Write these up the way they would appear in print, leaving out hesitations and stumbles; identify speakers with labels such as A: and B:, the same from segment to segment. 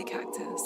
A: Cactus.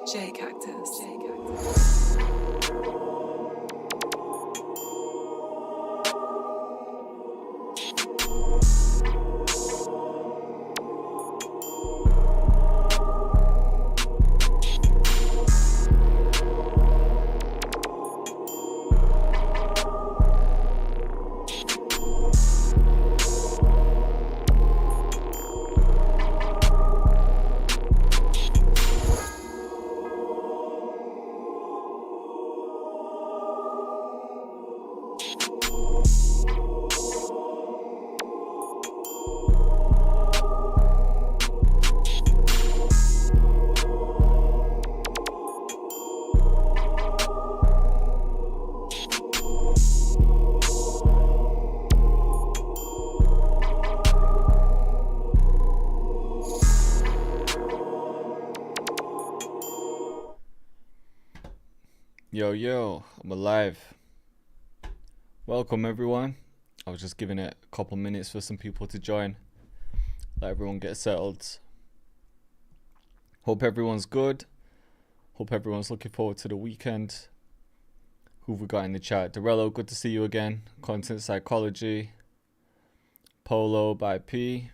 A: J Cactus.
B: Yo, I'm alive. Welcome everyone. I was just giving it a couple minutes for some people to join. Let everyone get settled. Hope everyone's good. Hope everyone's looking forward to the weekend. Who've we got in the chat? Dorello, good to see you again. Content Psychology. Polo by P.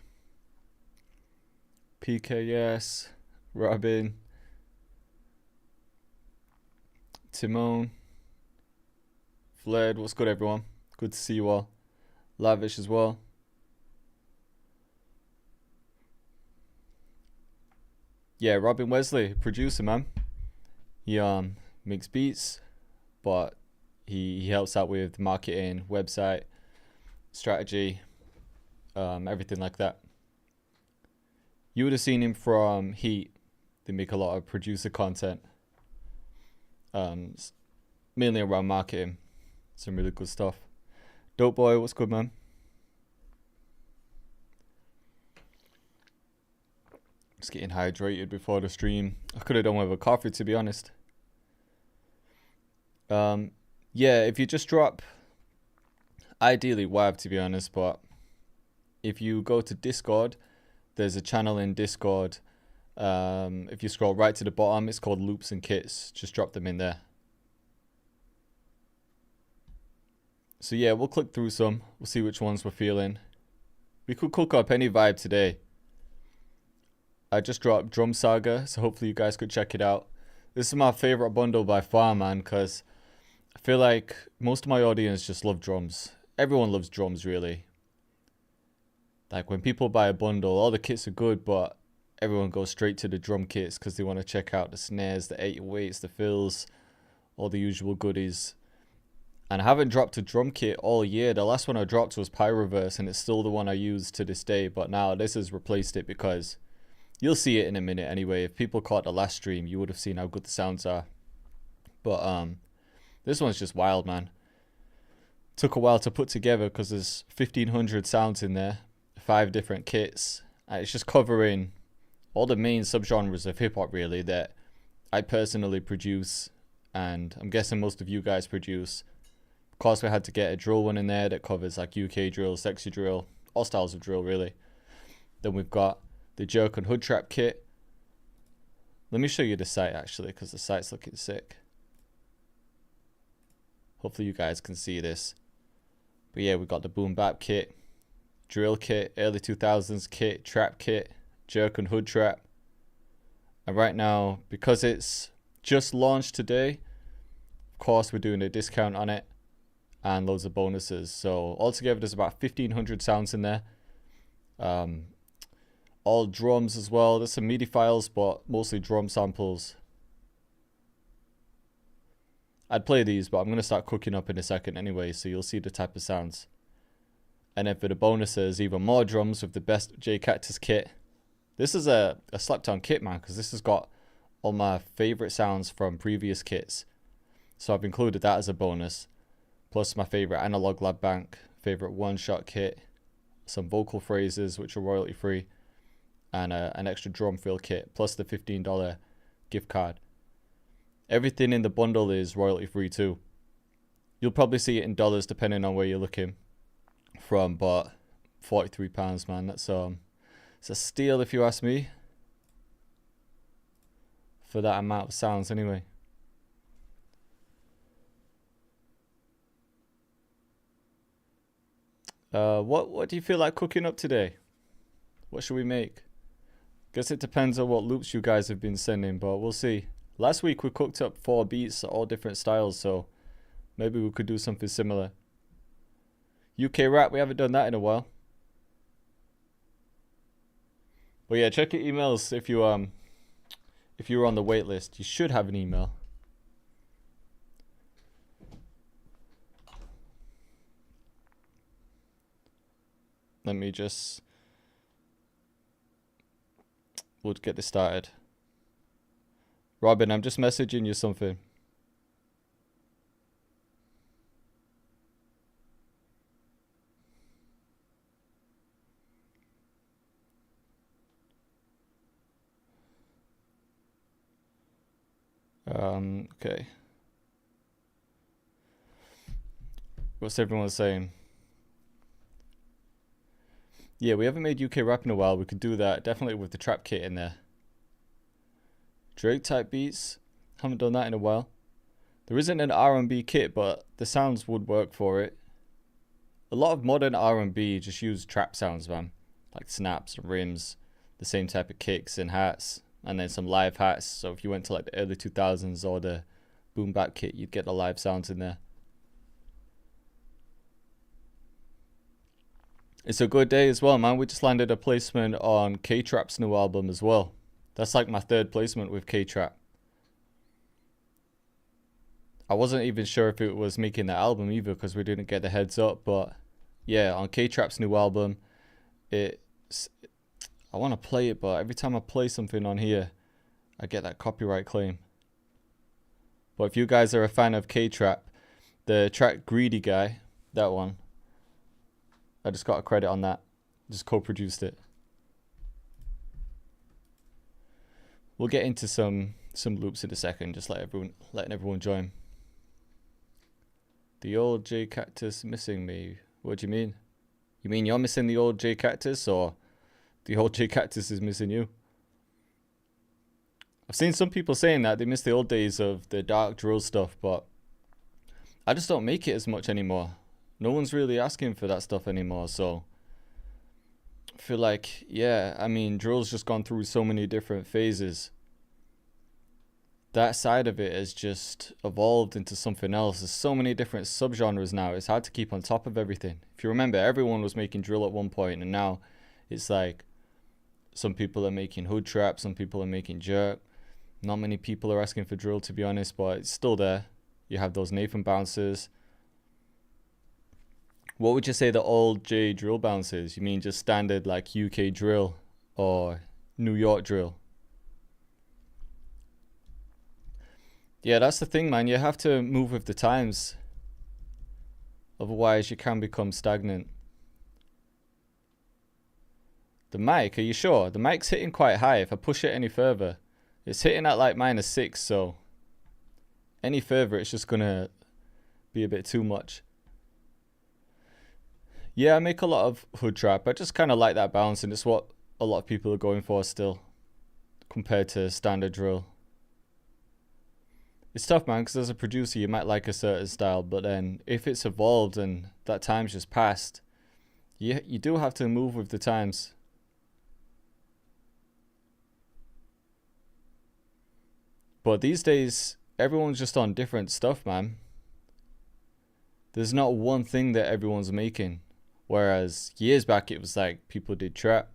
B: PKS. Robin. Timon, Fled, what's good everyone? Good to see you all. Lavish as well. Yeah, Robin Wesley, producer man. He makes beats, but he helps out with marketing, website, strategy, everything like that. You would have seen him from Heat. They make a lot of producer content. Mainly around marketing. Some really good stuff. Dope boy, what's good, man? Just getting hydrated before the stream. I could have done with a coffee, to be honest. Yeah, if you just drop, ideally WAV, to be honest, but if you go to Discord, there's a channel in Discord. If you scroll right to the bottom, it's called Loops and Kits. Just drop them in there. So yeah, we'll click through some. We'll see which ones we're feeling. We could cook up any vibe today. I just dropped Drum Saga, so hopefully you guys could check it out. This is my favorite bundle by far, man, because I feel like most of my audience just love drums. Everyone loves drums, really. Like when people buy a bundle, all the kits are good, but everyone goes straight to the drum kits because they want to check out the snares, the 808s, the fills, all the usual goodies. And I haven't dropped a drum kit all year. The last one I dropped was Pyroverse, and it's still the one I use to this day. But now this has replaced it because you'll see it in a minute anyway. If people caught the last stream, you would have seen how good the sounds are. But this one's just wild, man. Took a while to put together because there's 1,500 sounds in there, 5 different kits. And it's just covering all the main subgenres of hip-hop, really, that I personally produce, and I'm guessing most of you guys produce. Of course, we had to get a drill one in there that covers like UK drill, sexy drill, all styles of drill, really. Then we've got the Jerk and Hood Trap kit. Let me show you the site, actually, because the site's looking sick. Hopefully you guys can see this. But yeah, we've got the Boom Bap kit, Drill kit, early 2000s kit, Trap kit, Jerk and Hood Trap. And right now, because it's just launched today, of course we're doing a discount on it and loads of bonuses. So altogether there's about 1,500 sounds in there. All drums as well. There's some MIDI files, but mostly drum samples. I'd play these, but I'm going to start cooking up in a second anyway, so you'll see the type of sounds. And then for the bonuses, even more drums with the best J Cactus kit. This is a slept on kit, man, because this has got all my favorite sounds from previous kits. So I've included that as a bonus. Plus my favorite Analog Lab Bank, favorite one-shot kit, some vocal phrases which are royalty free, and an extra drum fill kit, plus the $15 gift card. Everything in the bundle is royalty free too. You'll probably see it in dollars depending on where you're looking from, but £43, man, that's it's a steal if you ask me. For that amount of sounds anyway. What do you feel like cooking up today? What should we make? Guess it depends on what loops you guys have been sending, but we'll see. Last week we cooked up 4 beats, all different styles, so maybe we could do something similar. UK rap, we haven't done that in a while. But yeah, check your emails if you were on the wait list. You should have an email. Let me just... We'll get this started. Robin, I'm just messaging you something. Okay. What's everyone saying? Yeah, we haven't made UK rap in a while. We could do that. Definitely with the trap kit in there. Drake type beats. Haven't done that in a while. There isn't an R&B kit, but the sounds would work for it. A lot of modern R&B just use trap sounds, man. Like snaps and rims. The same type of kicks and hats. And then some live hats. So if you went to like the early 2000s or the boom bap kit, you'd get the live sounds in there. It's a good day as well, man. We just landed a placement on K-Trap's new album as well. That's like my 3rd placement with K-Trap. I wasn't even sure if it was making the album either because we didn't get the heads up. But yeah, on K-Trap's new album, I want to play it, but every time I play something on here, I get that copyright claim. But if you guys are a fan of K-Trap, the track Greedy Guy, that one, I just got a credit on that. Just co-produced it. We'll get into some loops in a second, just letting everyone join. The old J Cactus missing me. What do you mean? You mean you're missing the old J Cactus, or the old J Cactus is missing you? I've seen some people saying that they miss the old days of the dark drill stuff, but I just don't make it as much anymore. No one's really asking for that stuff anymore, so I feel like, yeah, I mean, drill's just gone through so many different phases. That side of it has just evolved into something else. There's so many different subgenres now. It's hard to keep on top of everything. If you remember, everyone was making drill at one point, and now it's like some people are making hood trap, some people are making jerk. Not many people are asking for drill, to be honest, but it's still there. You have those Nathan bounces. What would you say the old J drill bounce is? You mean just standard like UK drill or New York drill? Yeah, that's the thing, man. You have to move with the times. Otherwise, you can become stagnant. The mic, are you sure? The mic's hitting quite high. If I push it any further, it's hitting at like -6, so any further, it's just going to be a bit too much. Yeah, I make a lot of hood trap. I just kind of like that bounce, and it's what a lot of people are going for still, compared to standard drill. It's tough, man, because as a producer, you might like a certain style, but then if it's evolved and that time's just passed, you do have to move with the times. But these days, everyone's just on different stuff, man. There's not one thing that everyone's making. Whereas years back, it was like people did trap,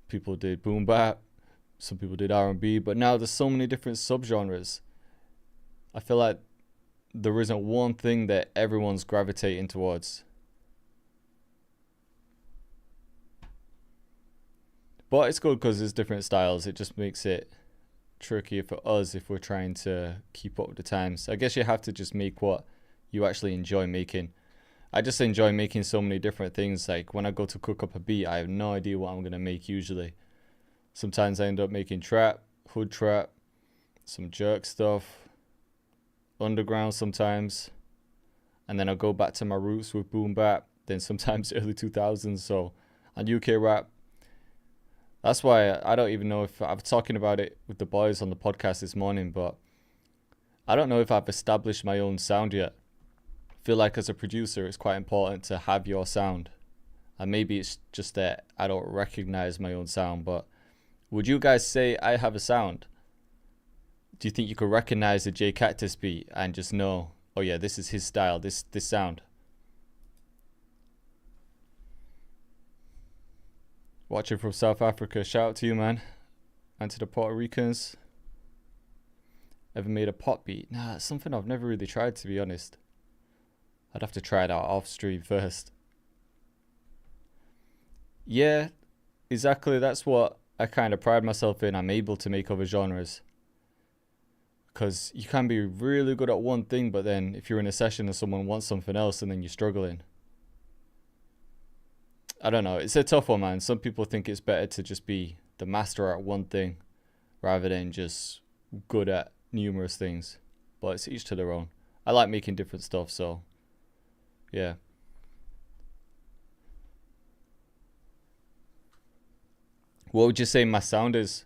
B: people did boom bap, some people did R&B, but now there's so many different subgenres. I feel like there isn't one thing that everyone's gravitating towards. But it's good because there's different styles. It just makes it trickier for us if we're trying to keep up with the times. I guess you have to just make what you actually enjoy making. I just enjoy making so many different things. Like when I go to cook up a beat, I have no idea what I'm going to make usually. Sometimes I end up making trap, hood trap, some jerk stuff, underground sometimes, and then I'll go back to my roots with boom bap, then sometimes early 2000s. So on UK rap, that's why I don't even know if I was talking about it with the boys on the podcast this morning, but I don't know if I've established my own sound yet. I feel like as a producer, it's quite important to have your sound, and maybe it's just that I don't recognize my own sound. But would you guys say I have a sound? Do you think you could recognize a J Cactus beat and just know, oh yeah, this is his style, this sound? Watching from South Africa, shout out to you, man. And to the Puerto Ricans. Ever made a pop beat? Nah, it's something I've never really tried, to be honest. I'd have to try it out off stream first. Yeah, exactly. That's what I kind of pride myself in. I'm able to make other genres. Because you can be really good at one thing, but then if you're in a session and someone wants something else and then you're struggling. I don't know. It's a tough one, man. Some people think it's better to just be the master at one thing rather than just good at numerous things. But it's each to their own. I like making different stuff, so yeah. What would you say my sound is?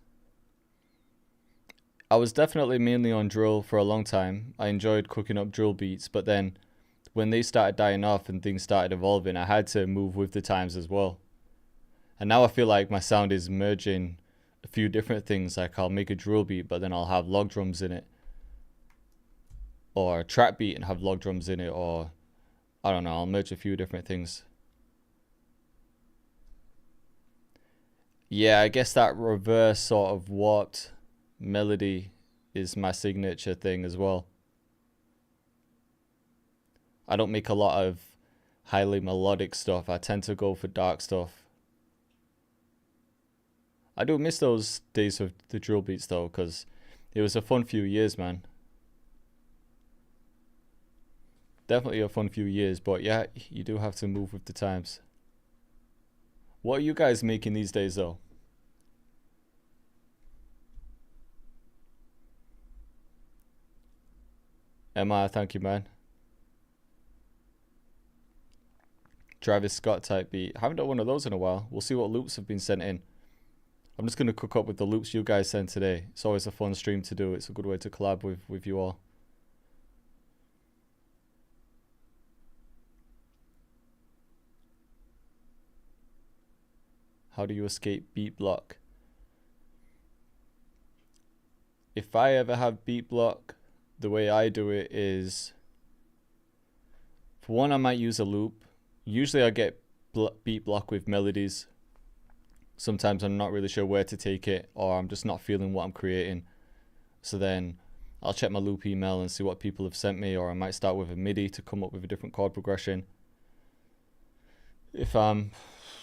B: I was definitely mainly on drill for a long time. I enjoyed cooking up drill beats, but then when they started dying off and things started evolving, I had to move with the times as well. And now I feel like my sound is merging a few different things. Like I'll make a drill beat, but then I'll have log drums in it. Or a trap beat and have log drums in it. Or, I don't know, I'll merge a few different things. Yeah, I guess that reverse sort of warped melody is my signature thing as well. I don't make a lot of highly melodic stuff. I tend to go for dark stuff. I do miss those days of the drill beats though, because it was a fun few years, man. definitely a fun few years, but yeah, you do have to move with the times. What are you guys making these days though? Emma, thank you, man. Travis Scott type beat. Haven't done one of those in a while. We'll see what loops have been sent in. I'm just going to cook up with the loops you guys sent today. It's always a fun stream to do. It's a good way to collab with you all. How do you escape beat block? If I ever have beat block, the way I do it is, for one, I might use a loop. Usually I get beat block with melodies. Sometimes I'm not really sure where to take it, or I'm just not feeling what I'm creating. So then I'll check my loop email and see what people have sent me, or I might start with a MIDI to come up with a different chord progression. If I'm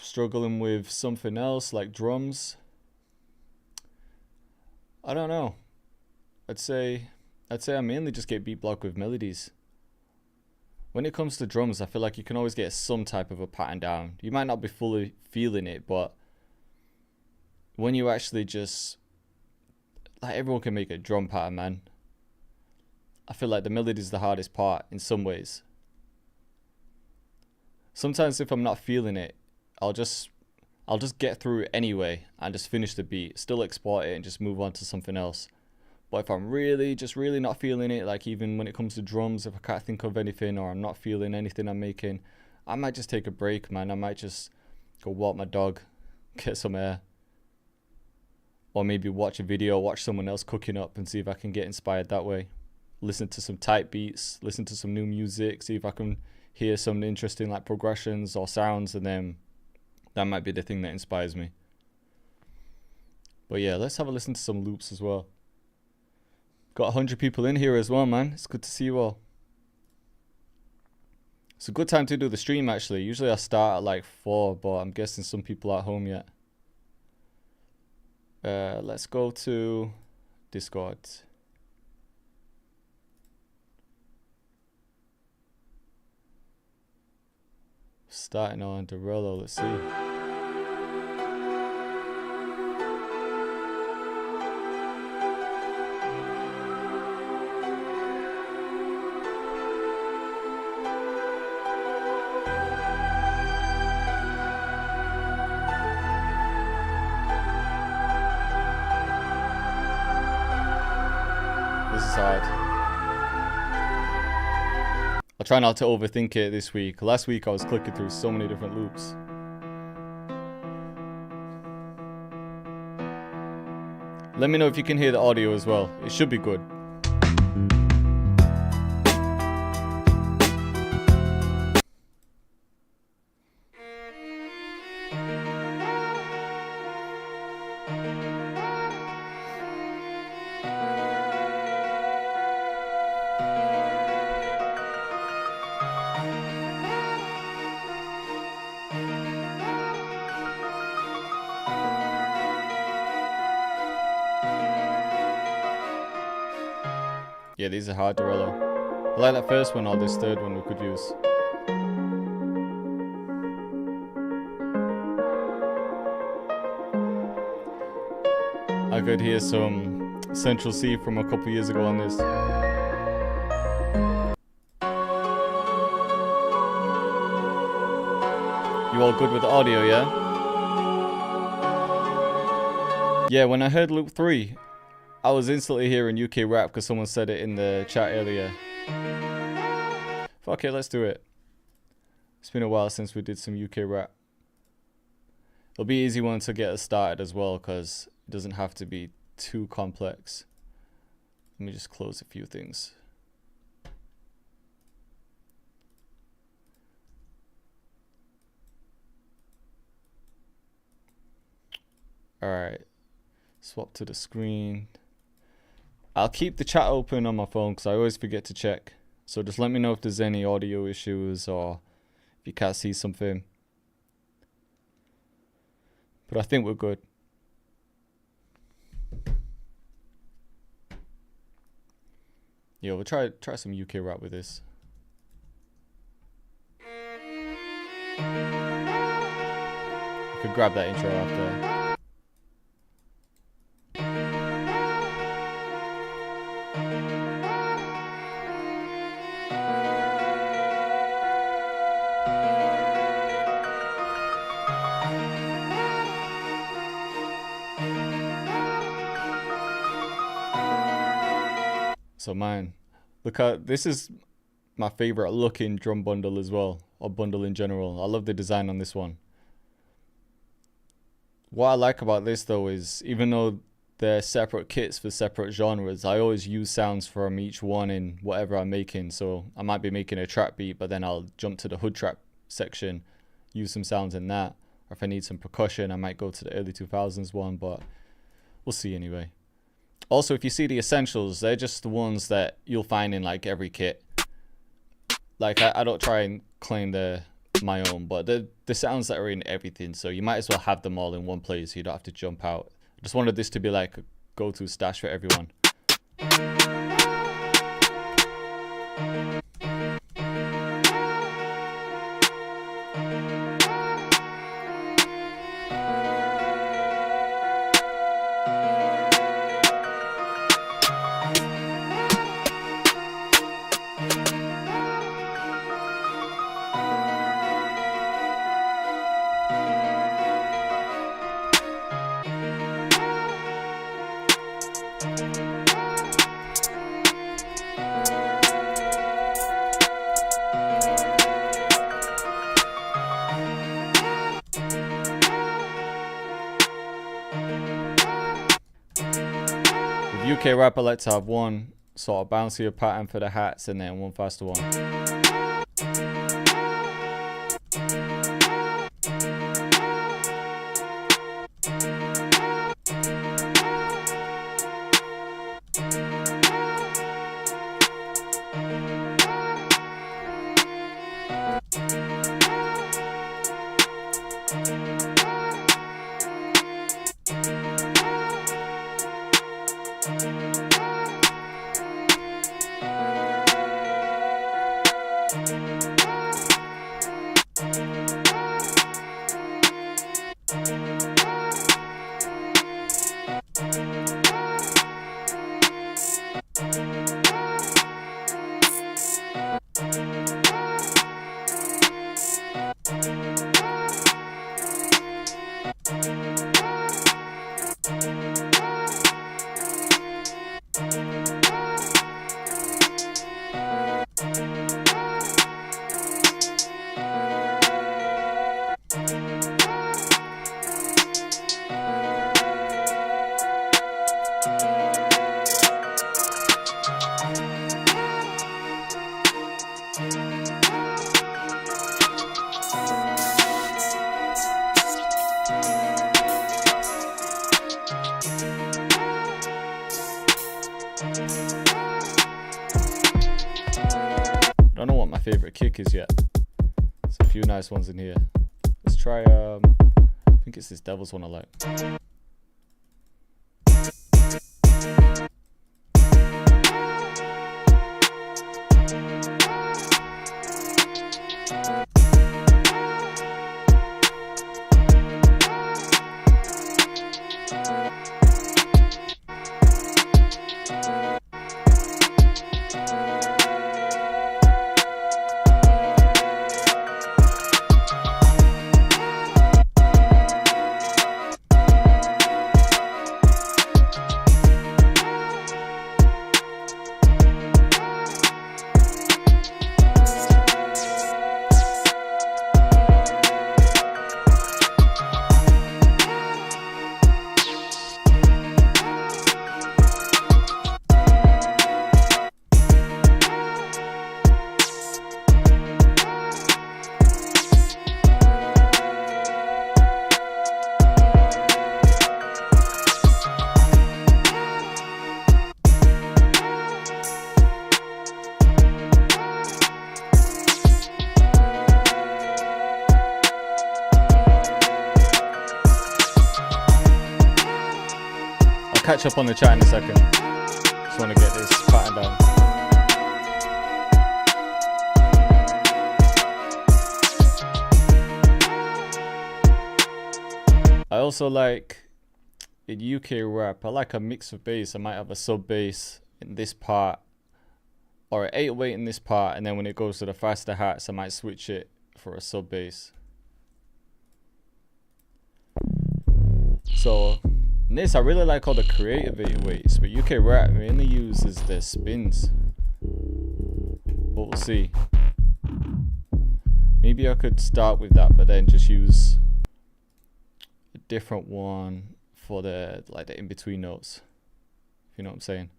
B: struggling with something else like drums, I don't know. I'd say I mainly just get beat block with melodies. When it comes to drums, I feel like you can always get some type of a pattern down. You might not be fully feeling it, but when you actually just, like, everyone can make a drum pattern, man. I feel like the melody is the hardest part in some ways. Sometimes if I'm not feeling it, I'll just get through it anyway and just finish the beat, still export it and just move on to something else. But if I'm really not feeling it, like even when it comes to drums, if I can't think of anything or I'm not feeling anything I'm making, I might just take a break, man. I might just go walk my dog, get some air. Or maybe watch a video, watch someone else cooking up and see if I can get inspired that way. Listen to some type beats, listen to some new music, see if I can hear some interesting like progressions or sounds, and then that might be the thing that inspires me. But yeah, let's have a listen to some loops as well. Got 100 people in here as well, man. It's good to see you all. It's a good time to do the stream, actually. Usually I start at like 4, but I'm guessing some people aren't home yet. Let's go to Discord. Starting on Dorello, let's see. Hard. I'll try not to overthink it this week. Last week I was clicking through so many different loops. Let me know if you can hear the audio as well. It should be good. Yeah, these are hard, Dorello. I like that first one or this third one we could use. I could hear some Central C from a couple years ago on this. You all good with the audio, yeah? Yeah, when I heard loop 3, I was instantly hearing UK rap because someone said it in the chat earlier. Fuck it, let's do it. It's been a while since we did some UK rap. It'll be an easy one to get us started as well because it doesn't have to be too complex. Let me just close a few things. Alright, swap to the screen. I'll keep the chat open on my phone because I always forget to check. So just let me know if there's any audio issues or if you can't see something. But I think we're good. Yeah, we'll try some UK rap with this. I could grab that intro after. So man, look at this, is my favorite looking drum bundle as well, or bundle in general. I love the design on this one. What I like about this though is, even though they're separate kits for separate genres, I always use sounds from each one in whatever I'm making. So I might be making a trap beat, but then I'll jump to the hood trap section, use some sounds in that. Or if I need some percussion, I might go to the early 2000s one, but we'll see anyway. Also, if you see the essentials, they're just the ones that you'll find in like every kit. Like I don't try and claim they're my own, but the sounds that are in everything, so you might as well have them all in one place so you don't have to jump out. I just wanted this to be like a go-to stash for everyone. UK rap, I like to have one sort of bouncier pattern for the hats and then one faster one. I don't know what my favorite kick is yet. There's a few nice ones in here. Let's try I think it's this Devil's one I like. Catch up on the chat in a second. Just want to get this pattern down. I also like in UK rap, I like a mix of bass. I might have a sub bass in this part or an 808 in this part, and then when it goes to the faster hats, I might switch it for a sub bass. So in this, I really like all the creative 808s, but UK rap mainly uses their spins. But we'll see. Maybe I could start with that, but then just use a different one for the like the in-between notes. If you know what I'm saying.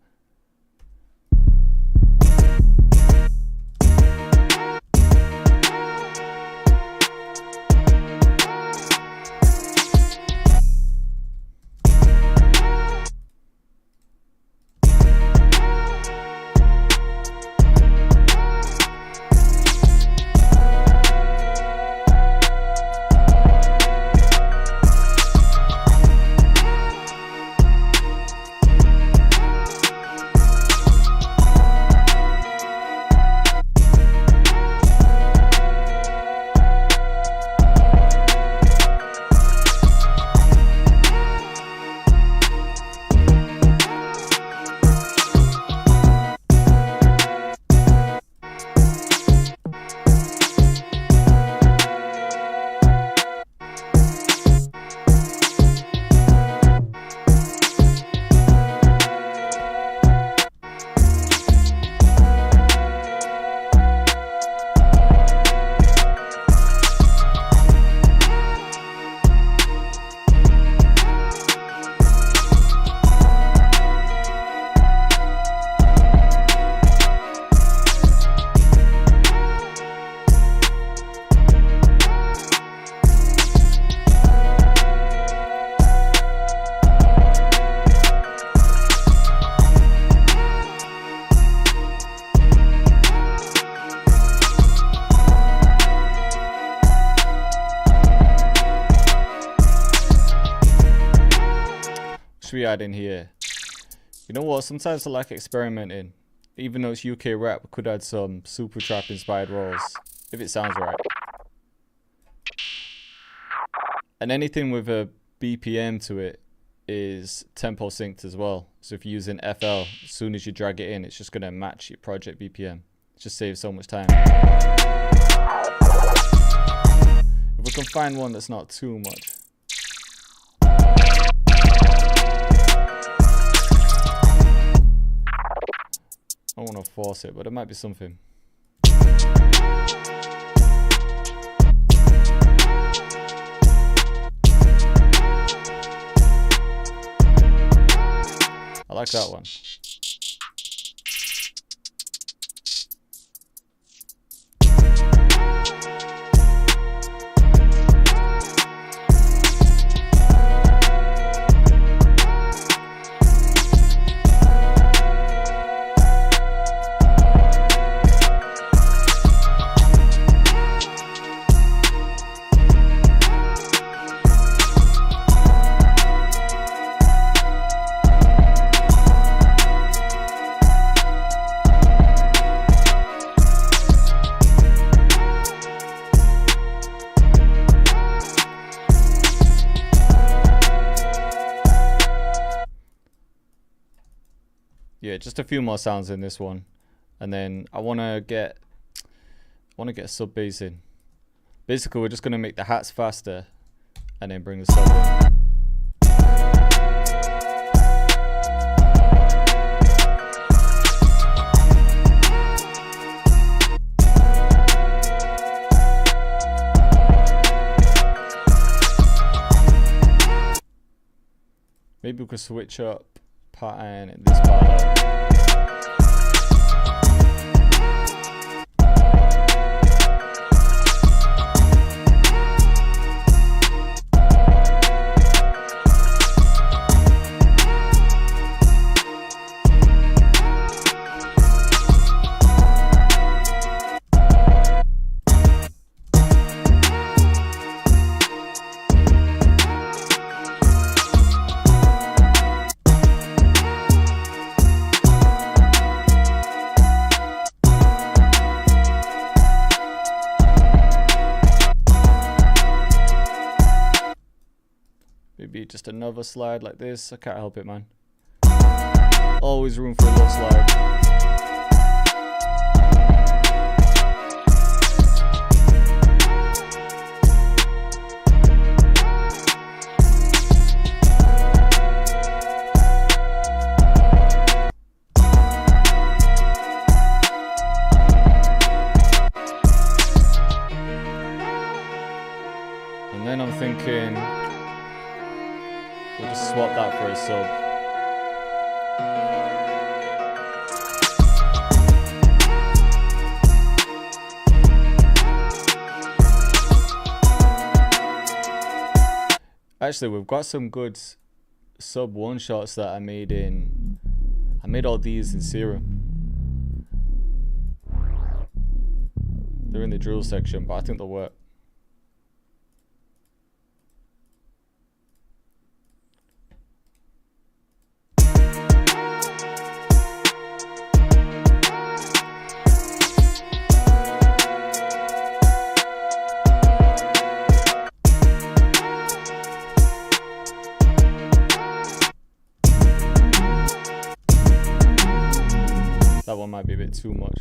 B: Should we add in here? You know what? Sometimes I like experimenting. Even though it's UK rap, we could add some super trap inspired rolls if it sounds right. And anything with a BPM to it is tempo synced as well. So if you're using FL, as soon as you drag it in, it's just gonna match your project BPM. It just saves so much time. If we can find one that's not too much. I don't want to force it, but it might be something. I like that one. Yeah, just a few more sounds in this one, and then I want to get a sub bass in. Basically, we're just gonna make the hats faster, and then bring the sub in. Maybe we could switch up pattern in this part though. Maybe just another slide like this. I can't help it, man. Always room for a little slide. And then I'm thinking we'll just swap that for a sub. Actually, we've got some good sub one shots that I made all these in Serum. They're in the drill section, but I think they'll work. That one might be a bit too much.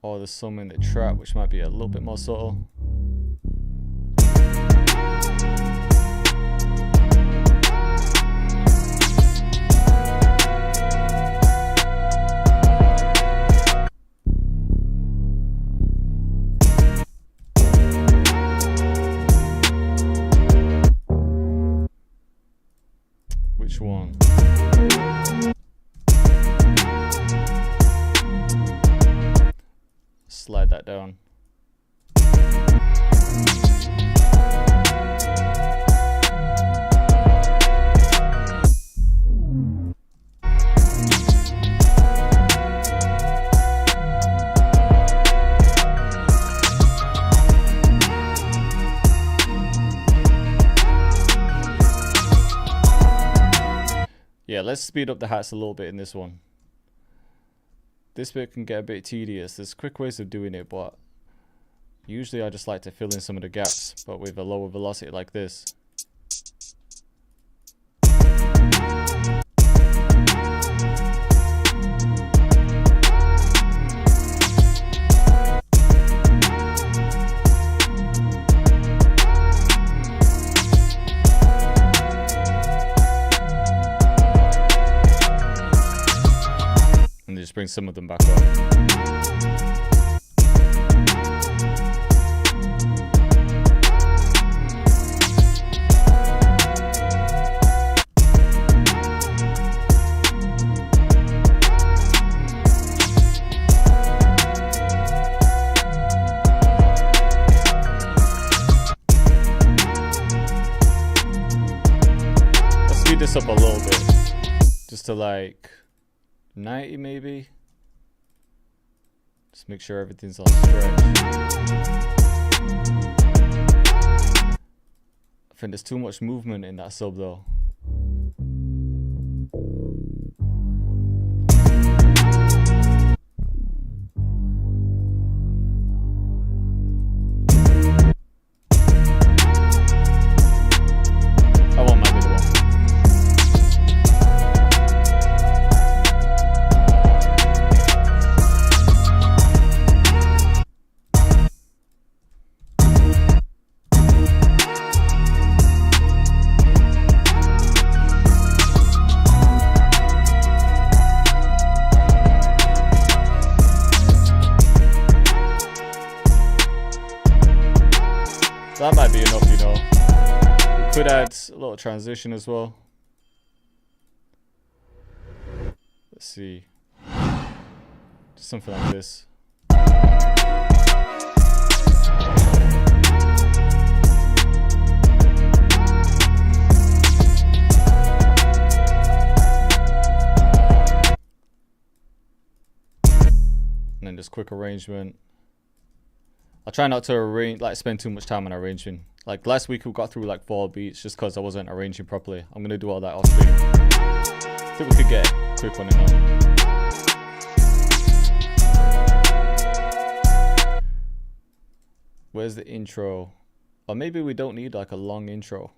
B: Oh, there's some in the trap which might be a little bit more subtle. Which one? Slide that down. Yeah, let's speed up the hats a little bit in this one. This bit can get a bit tedious. There's quick ways of doing it, but usually I just like to fill in some of the gaps, but with a lower velocity like this. Just bring some of them back up. Let's speed this up a little bit, just to like 90 maybe. Just make sure everything's on stretch. I think there's too much movement in that sub though. That might be enough, you know. We could add a little transition as well. Let's see. Just something like this. And then just quick arrangement. I try not to spend too much time on arranging. Like last week we got through like 4 beats just because I wasn't arranging properly. I'm gonna do all that off stream. I think we could get a quick one in now. Where's the intro? Or maybe we don't need like a long intro.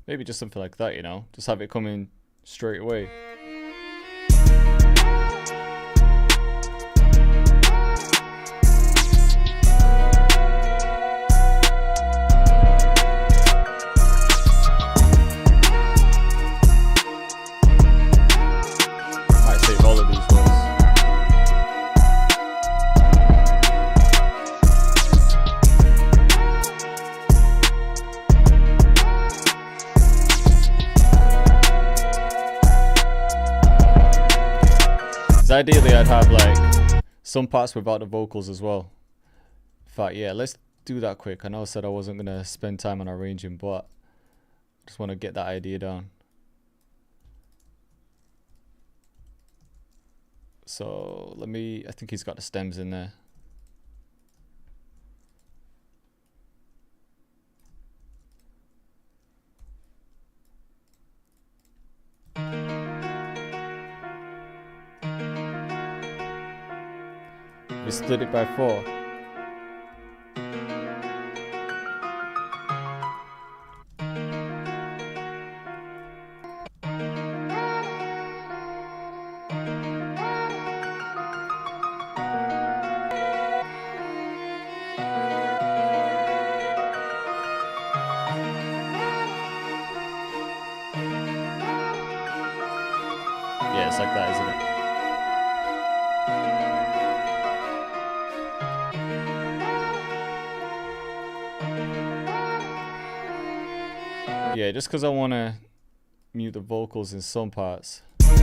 B: Maybe just something like that, you know? Just have it come in straight away. Might save all of these ones. Ideally I'd have like some parts without the vocals as well. In fact, yeah, let's do that quick. I know I said I wasn't gonna spend time on arranging, but I just want to get that idea down. So I think he's got the stems in there. We split it by 4. Yeah, it's like that, isn't it? Yeah, just because I want to mute the vocals in some parts. And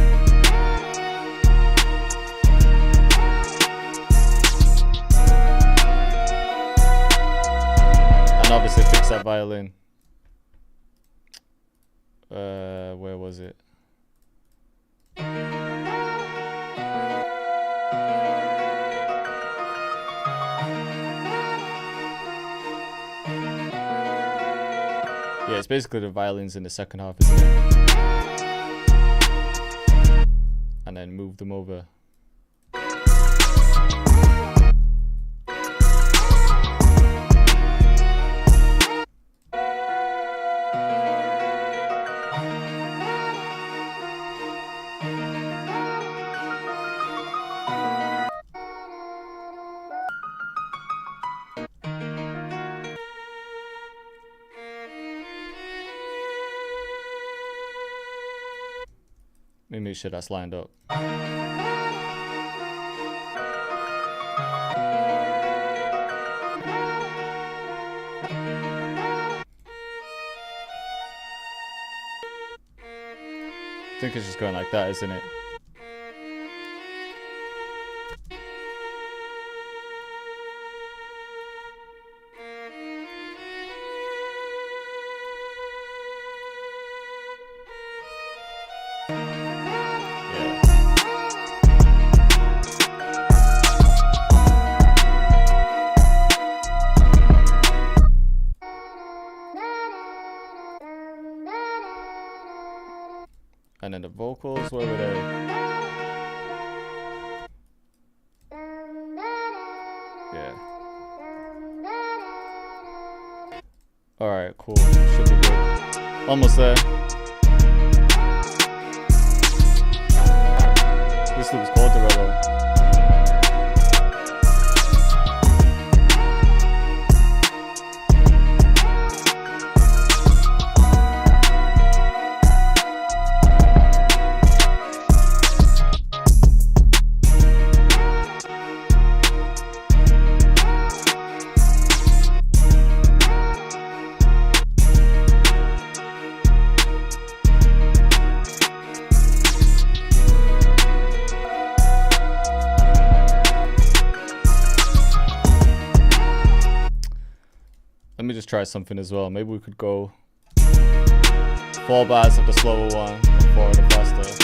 B: obviously fix that violin. Where was it? Yeah, it's basically the violins in the second half, isn't it? And then move them over. Let me make sure that's lined up. I think it's just going like that, isn't it? And then the vocals, where were they? Yeah. Alright, cool. Should be good. Almost there. This loop's called Dorello. try something as well. Maybe we could go 4 bars of the slower one and 4 of the faster.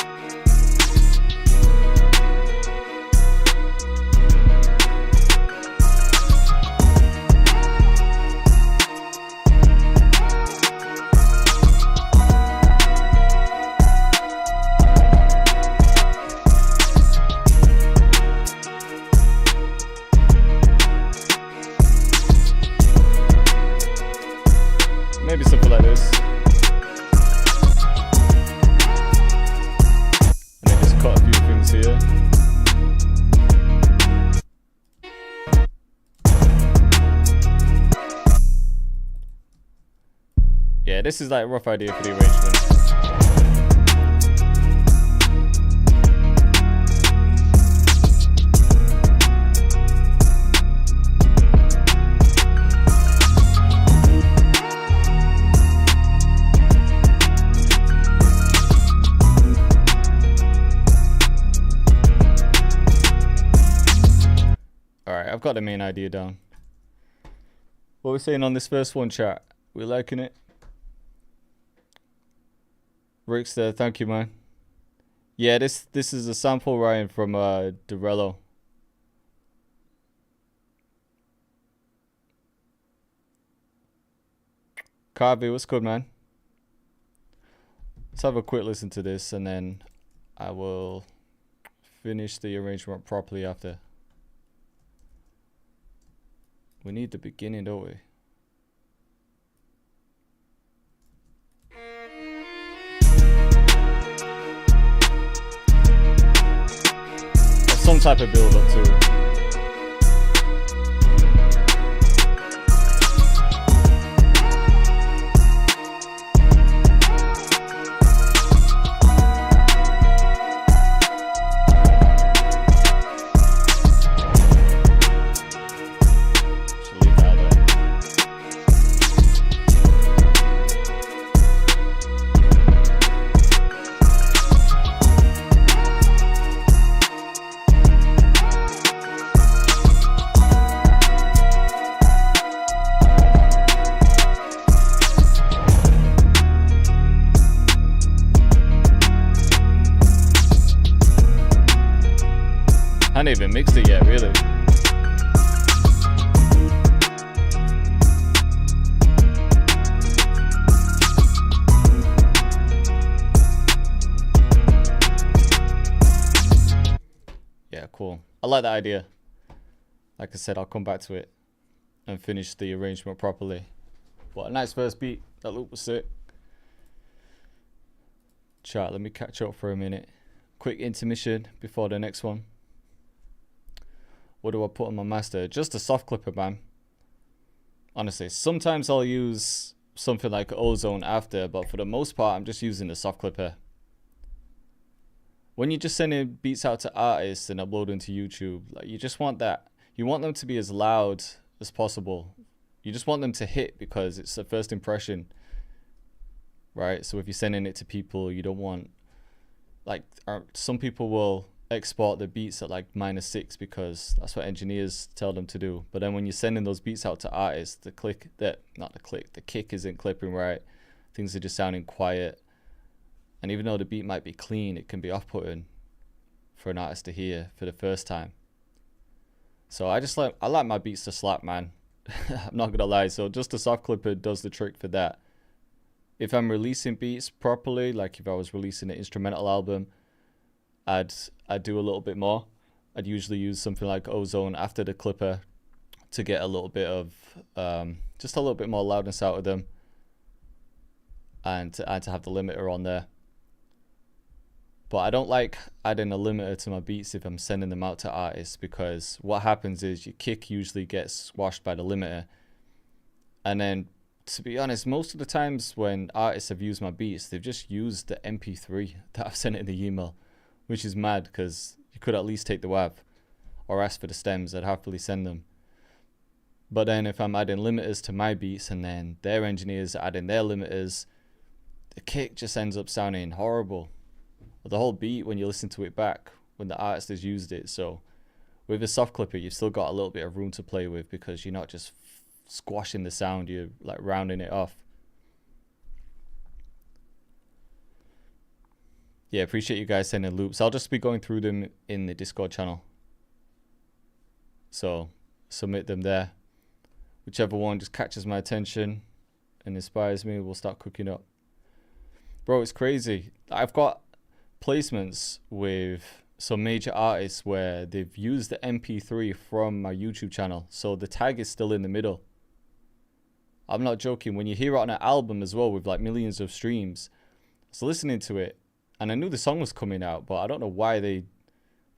B: Maybe something like this. And then just cut a few things here. Yeah, this is like a rough idea for the arrangement. I've got the main idea down. What we're saying on this first one, chat? We're liking it. Rick's there, thank you, man. Yeah, this is a sample, Ryan, from Dorello. Carvey, what's good, man? Let's have a quick listen to this, and then I will finish the arrangement properly after. We need the beginning, don't we? Or some type of build up too. I haven't even mixed it yet, really. Yeah, cool. I like that idea. Like I said, I'll come back to it and finish the arrangement properly. What a nice first beat. That loop was sick. Chat, let me catch up for a minute. Quick intermission before the next one. What do I put on my master? Just a soft clipper, man. Honestly, sometimes I'll use something like Ozone after, but for the most part, I'm just using the soft clipper. When you're just sending beats out to artists and uploading to YouTube, like, you just want that. You want them to be as loud as possible. You just want them to hit because it's a first impression, right? So if you're sending it to people, you don't want, like, some people will export the beats at like -6 because that's what engineers tell them to do. But then when you're sending those beats out to artists, the kick isn't clipping right. Things are just sounding quiet. And even though the beat might be clean, it can be off-putting for an artist to hear for the first time. So I like my beats to slap, man. I'm not gonna lie. So just a soft clipper does the trick for that. If I'm releasing beats properly, like if I was releasing an instrumental album, I'd do a little bit more. I'd usually use something like Ozone after the clipper to get a little bit of just a little bit more loudness out of them, and to have the limiter on there. But I don't like adding a limiter to my beats if I'm sending them out to artists, because what happens is your kick usually gets squashed by the limiter. And then, to be honest, most of the times when artists have used my beats, they've just used the MP3 that I've sent in the email, which is mad because you could at least take the WAV or ask for the stems. I'd happily send them. But then if I'm adding limiters to my beats and then their engineers are adding their limiters, the kick just ends up sounding horrible. The whole beat when you listen to it back, when the artist has used it. So with a soft clipper, you've still got a little bit of room to play with because you're not just squashing the sound, you're like rounding it off. Yeah, appreciate you guys sending loops. I'll just be going through them in the Discord channel. So submit them there. Whichever one just catches my attention and inspires me, we'll start cooking up. Bro, it's crazy. I've got placements with some major artists where they've used the MP3 from my YouTube channel. So the tag is still in the middle. I'm not joking. When you hear it on an album as well with like millions of streams, I was listening to it and I knew the song was coming out, but I don't know why they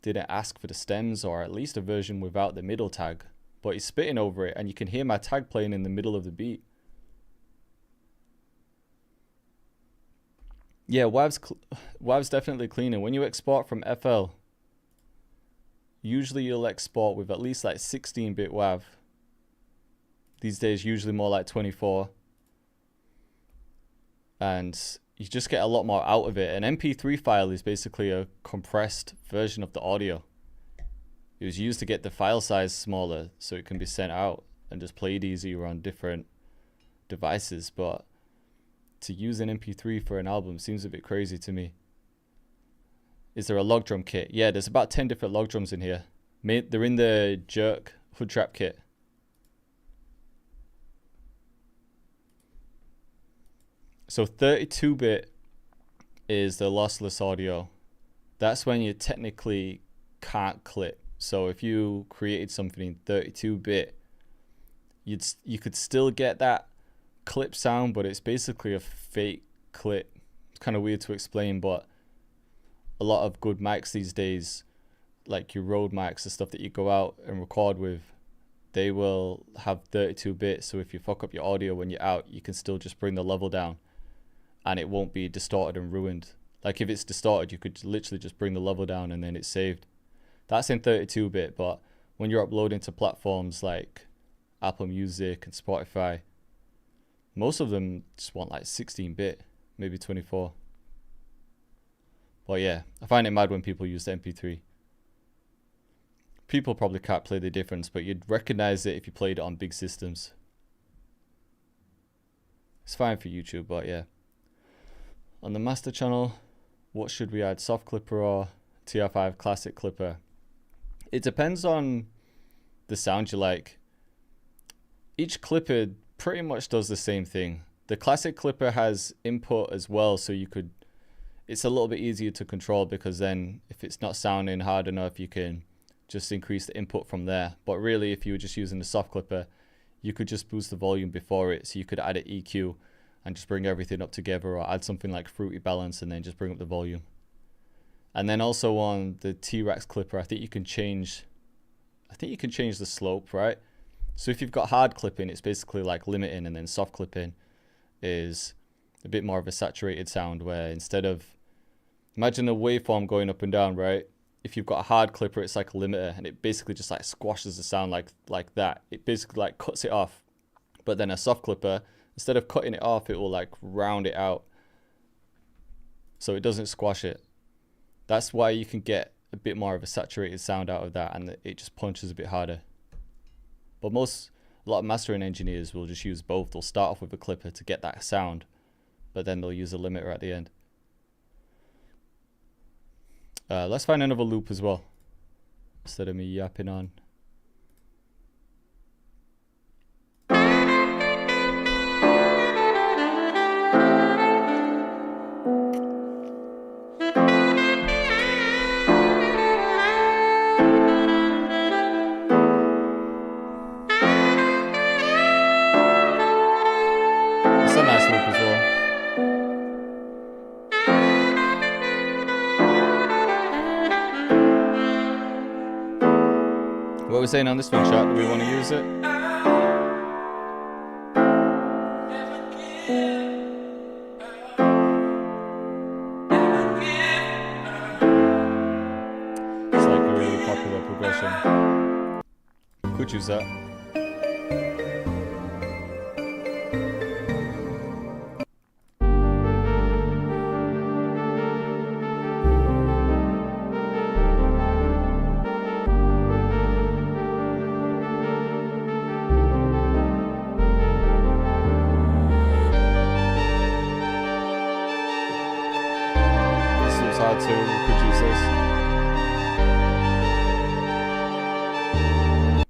B: didn't ask for the stems or at least a version without the middle tag. But he's spitting over it and you can hear my tag playing in the middle of the beat. Yeah, WAV's definitely cleaner. When you export from FL, usually you'll export with at least like 16-bit WAV. These days, usually more like 24. And you just get a lot more out of it. An MP3 file is basically a compressed version of the audio. It was used to get the file size smaller so it can be sent out and just played easier on different devices. But to use an MP3 for an album seems a bit crazy to me. Is there a log drum kit? Yeah, there's about 10 different log drums in here. They're in the Jerk Hood Trap kit. So 32-bit is the lossless audio. That's when you technically can't clip. So if you created something in 32-bit, you could still get that clip sound, but it's basically a fake clip. It's kind of weird to explain, but a lot of good mics these days, like your Rode mics, the stuff that you go out and record with, they will have 32-bit. So if you fuck up your audio when you're out, you can still just bring the level down and it won't be distorted and ruined. Like if it's distorted, you could literally just bring the level down and then it's saved. That's in 32-bit, but when you're uploading to platforms like Apple Music and Spotify, most of them just want like 16-bit, maybe 24. But yeah, I find it mad when people use the MP3. People probably can't play the difference, but you'd recognize it if you played it on big systems. It's fine for YouTube, but yeah. On the master channel, what should we add? Soft clipper or TR5 classic clipper? It depends on the sound you like. Each clipper pretty much does the same thing. The classic clipper has input as well, so it's a little bit easier to control because then if it's not sounding hard enough, you can just increase the input from there. But really, if you were just using the soft clipper, you could just boost the volume before it. So you could add an EQ and just bring everything up together, or add something like Fruity Balance and then just bring up the volume. And then also on the T-Rex clipper, I think you can change the slope, right? So if you've got hard clipping, it's basically like limiting, and then soft clipping is a bit more of a saturated sound where instead of, imagine a waveform going up and down, right? If you've got a hard clipper, it's like a limiter, and it basically just like squashes the sound like that. It basically like cuts it off. But then a soft clipper, instead of cutting it off, it will like round it out so it doesn't squash it. That's why you can get a bit more of a saturated sound out of that, and it just punches a bit harder. But a lot of mastering engineers will just use both. They'll start off with a clipper to get that sound, but then they'll use a limiter at the end. Let's find another loop as well, instead of me yapping on. It's a nice loop as well. What we're saying on this one, chat, do we want to use it? It's like a really popular progression. Could use that.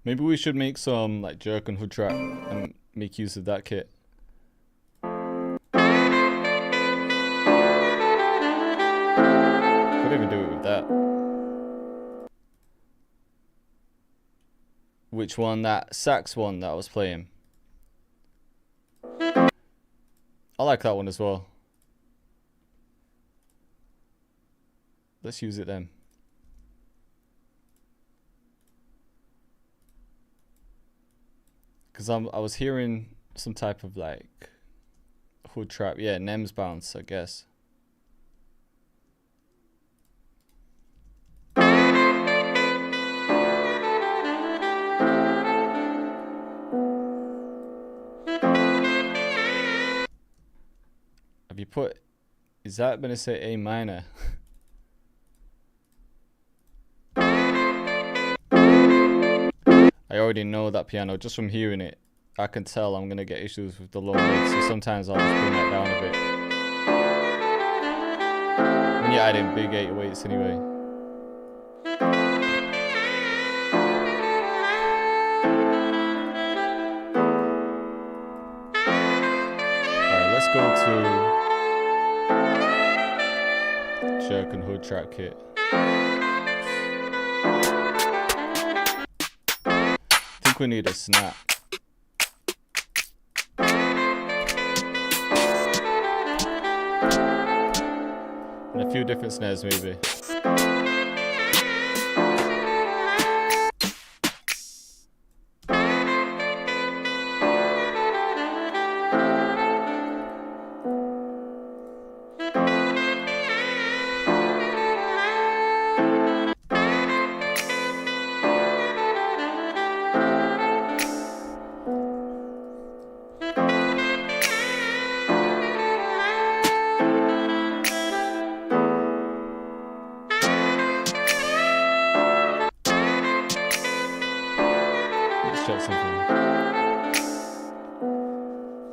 B: Maybe we should make some like jerk and hood trap and make use of that kit. Could even do it with that. Which one? That sax one that I was playing. I like that one as well. Let's use it then. Because I was hearing some type of like hood trap. Yeah, Nems bounce, I guess. Have you put... Is that going to say A minor? I already know that piano just from hearing it. I can tell I'm gonna get issues with the low mids, so sometimes I'll just bring that down a bit. When you're adding big 808s anyway. Alright, let's go to jerk and hood track kit. We need a snap. And a few different snares maybe.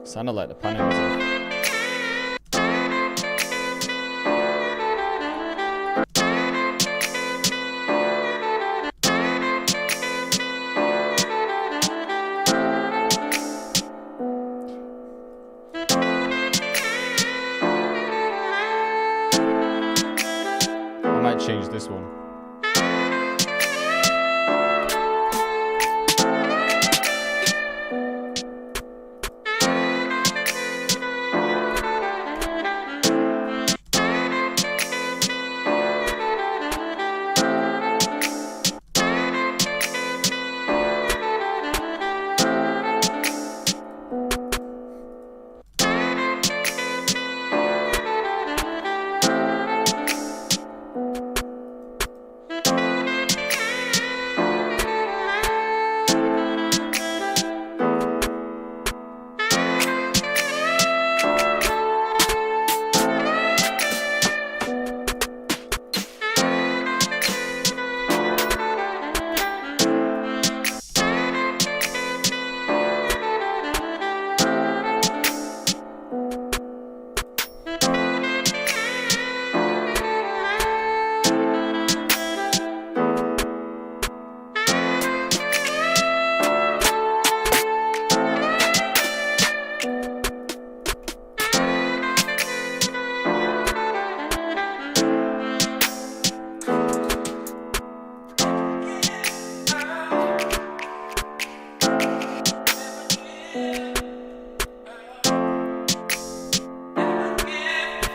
B: Sounded like the panel was off. I might change this one.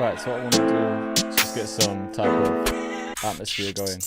B: Right, so what I want to do is just get some type of atmosphere going.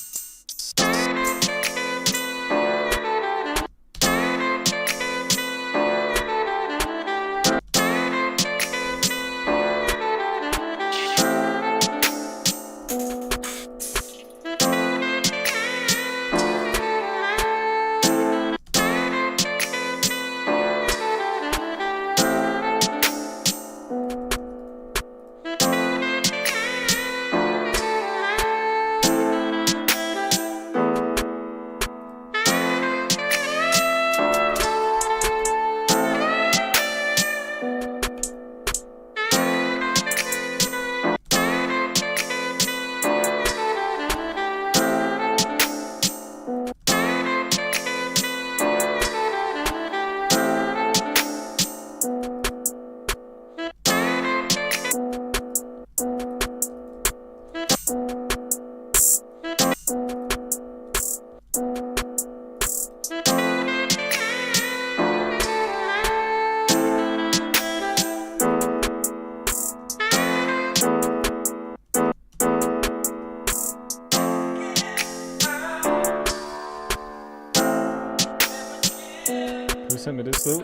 B: send me this loot.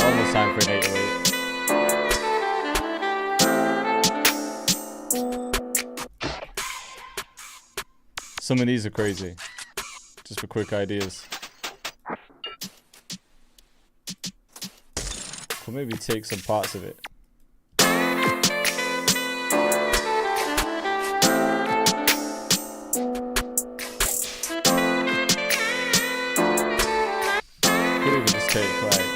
B: Almost time for an 808. Some of these are crazy. Just for quick ideas. Could maybe take some parts of it. Could even just take like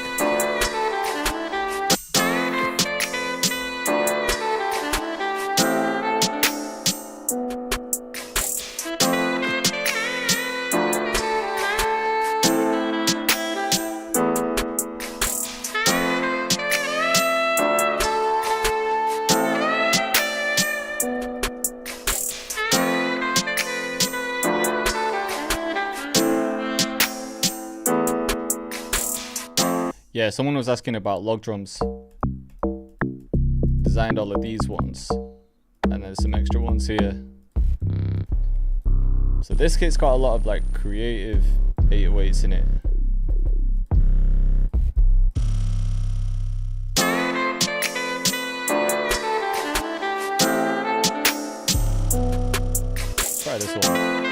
B: yeah, someone was asking about log drums. Designed all of these ones. And there's some extra ones here. So this kit's got a lot of like creative 808s in it. Let's try this one.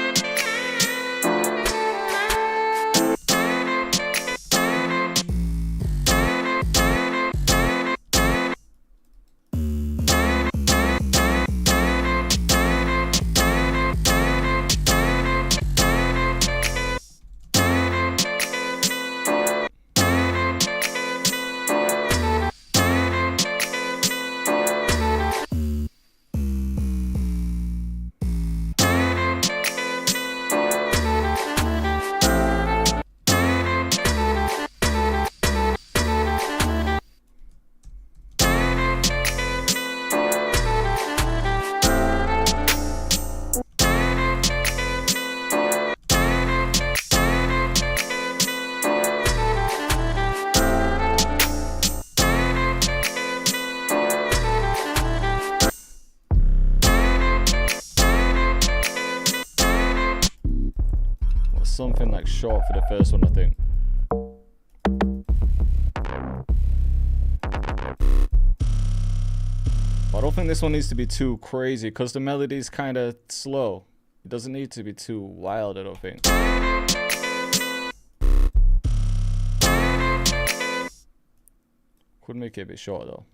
B: Something like short for the first one, I think. But I don't think this one needs to be too crazy because the melody is kind of slow. It doesn't need to be too wild, I don't think. Could make it a bit short though.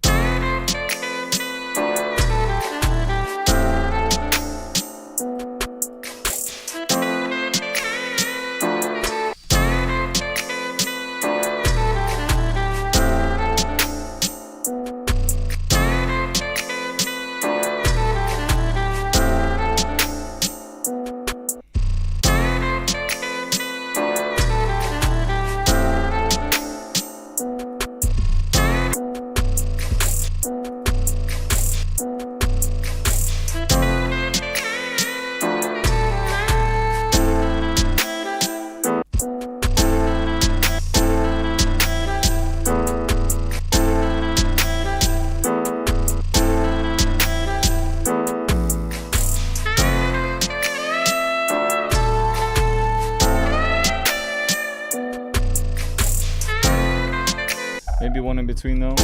B: Maybe one in between though.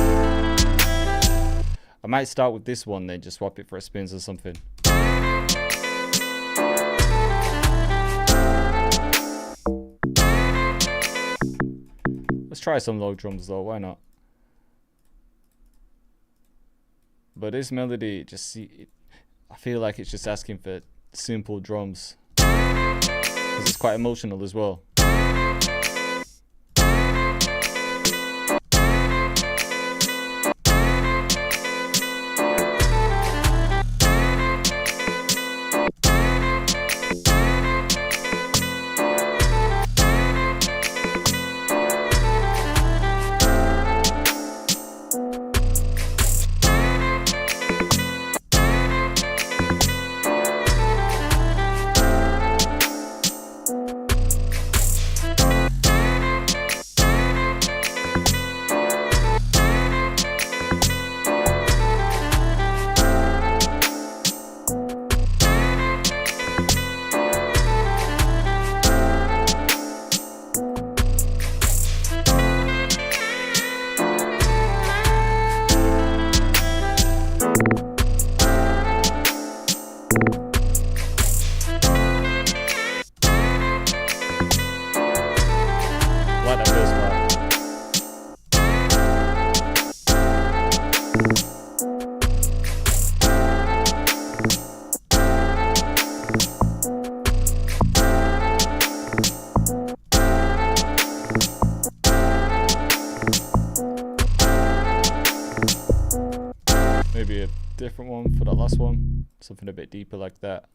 B: I might start with this one then just swap it for a spins or something. Let's try some low drums though, why not? But this melody, just see, I feel like it's just asking for simple drums. Because it's quite emotional as well. different one for that last one. Something a bit deeper like that.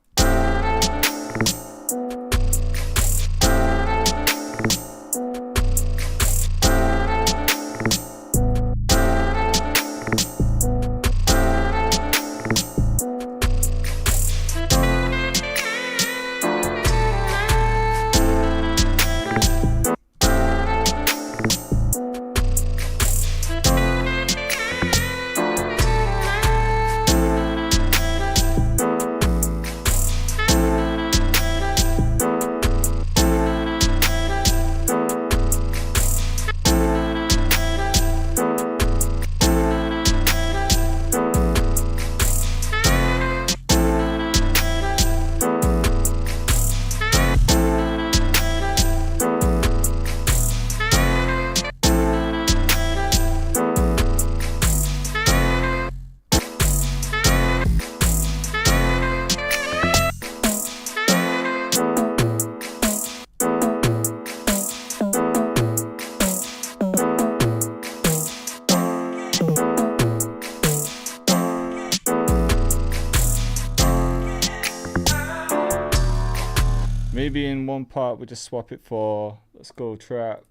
B: Maybe in one part we just swap it for let's go trap,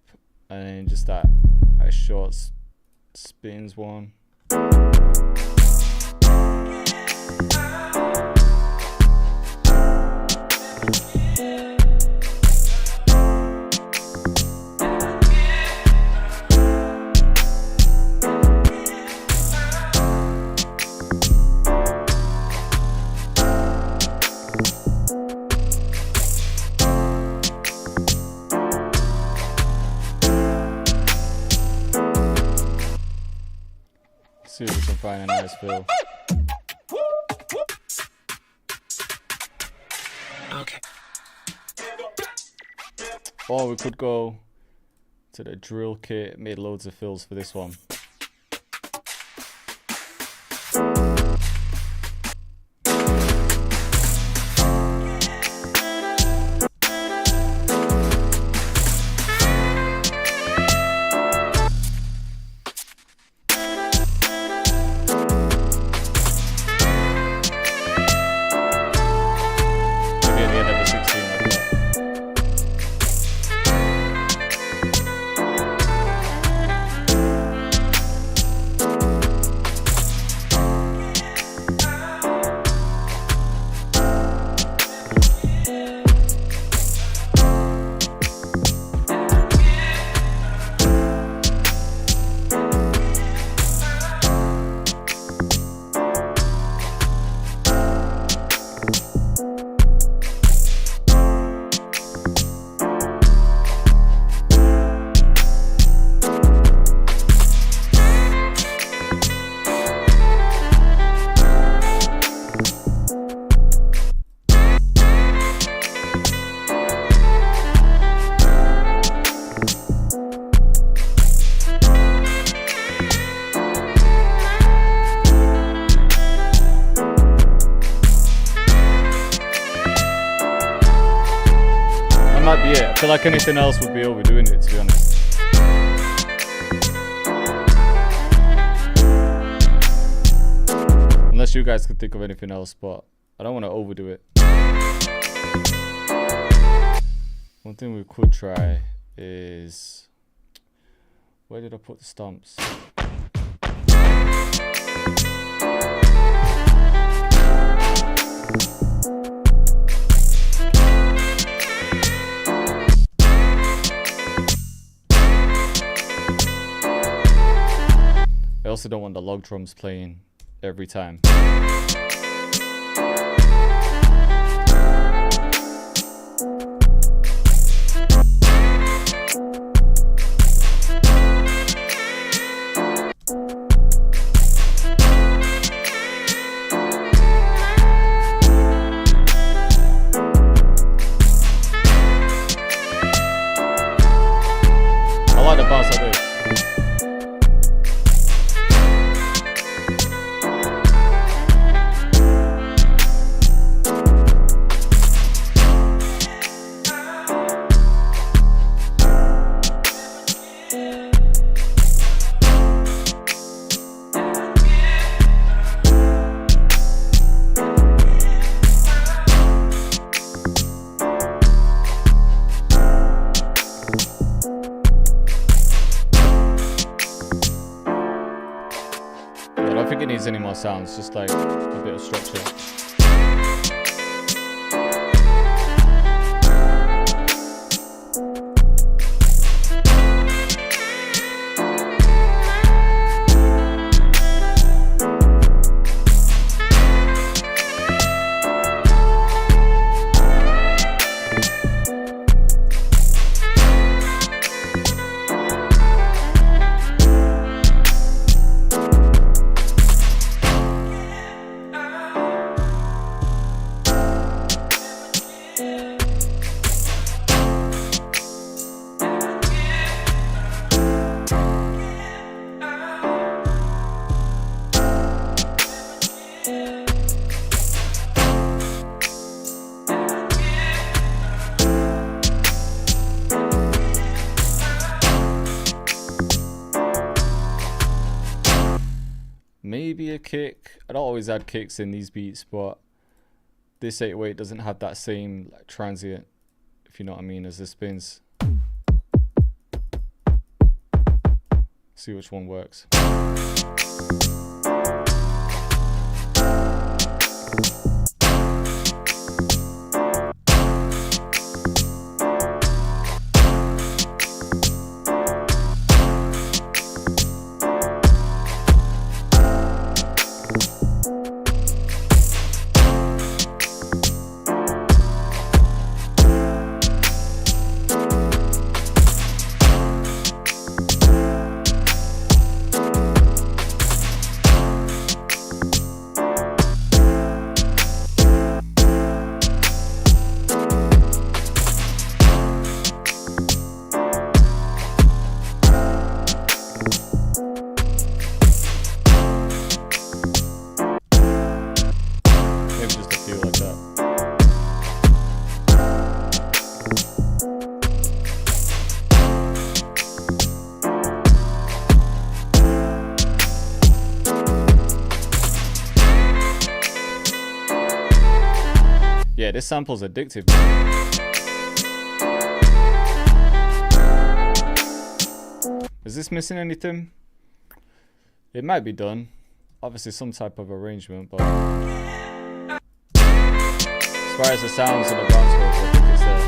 B: and then just that short spins one. See if we can find a nice feel.
C: Okay.
B: Or we could go to the drill kit, made loads of fills for this one. Might be it. I feel like anything else would be overdoing it, to be honest. Unless you guys can think of anything else, but I don't want to overdo it. One thing we could try is, where did I put the stomps? I also don't want the log drums playing every time. I like the bounce like this. don't think it needs any more sounds, just like a bit of structure. Maybe a kick. I don't always add kicks in these beats, but this 808 doesn't have that same like, transient, if you know what I mean, as the spins. See which one works. Yeah, this sample's addictive. Is this missing anything? It might be done. Obviously some type of arrangement, but as far as the sounds and the drums goes, I think it's there.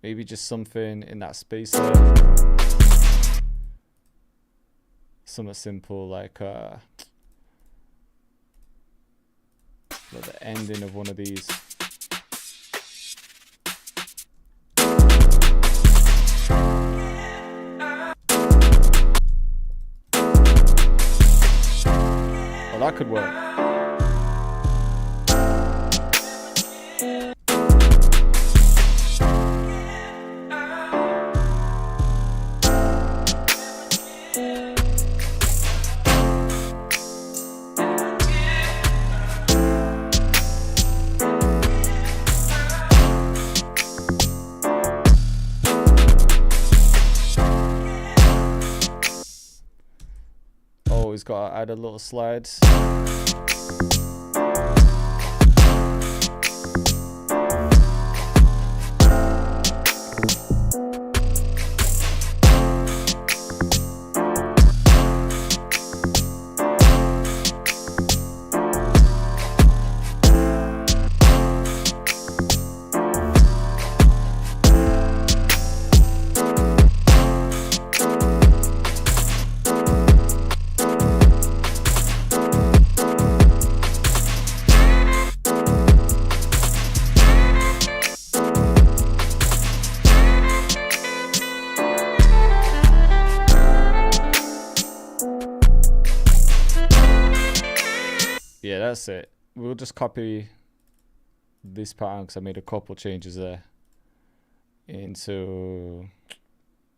B: Maybe just something in that space there. Something simple like the ending of one of these. Well, that could work. Always gotta add a little slide. Yeah, that's it. We'll just copy this pattern because I made a couple changes there. into,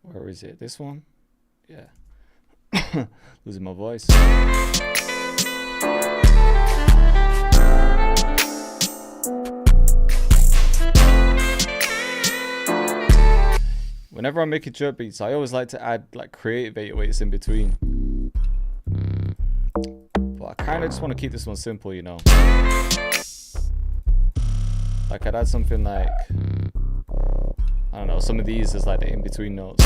B: where is it? This one? Yeah. Losing my voice. Whenever I'm making jerk beats, I always like to add like creative 808s in between. But I kind of just want to keep this one simple, you know. Like I'd add something like, I don't know, some of these is like the in-between notes.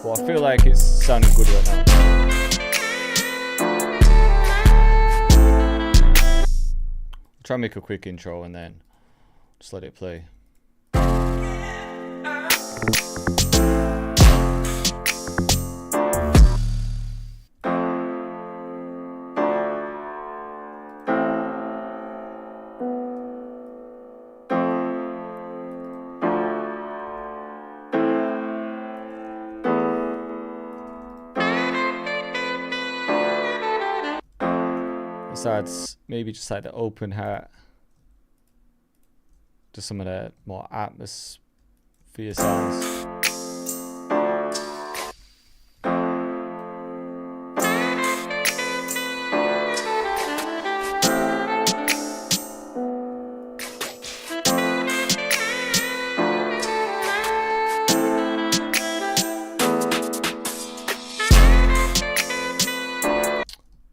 B: But I feel like it's sounding good right now. I'll try and make a quick intro and then just let it play. Besides, maybe just like the open hat. Just some of the more atmosphere sounds.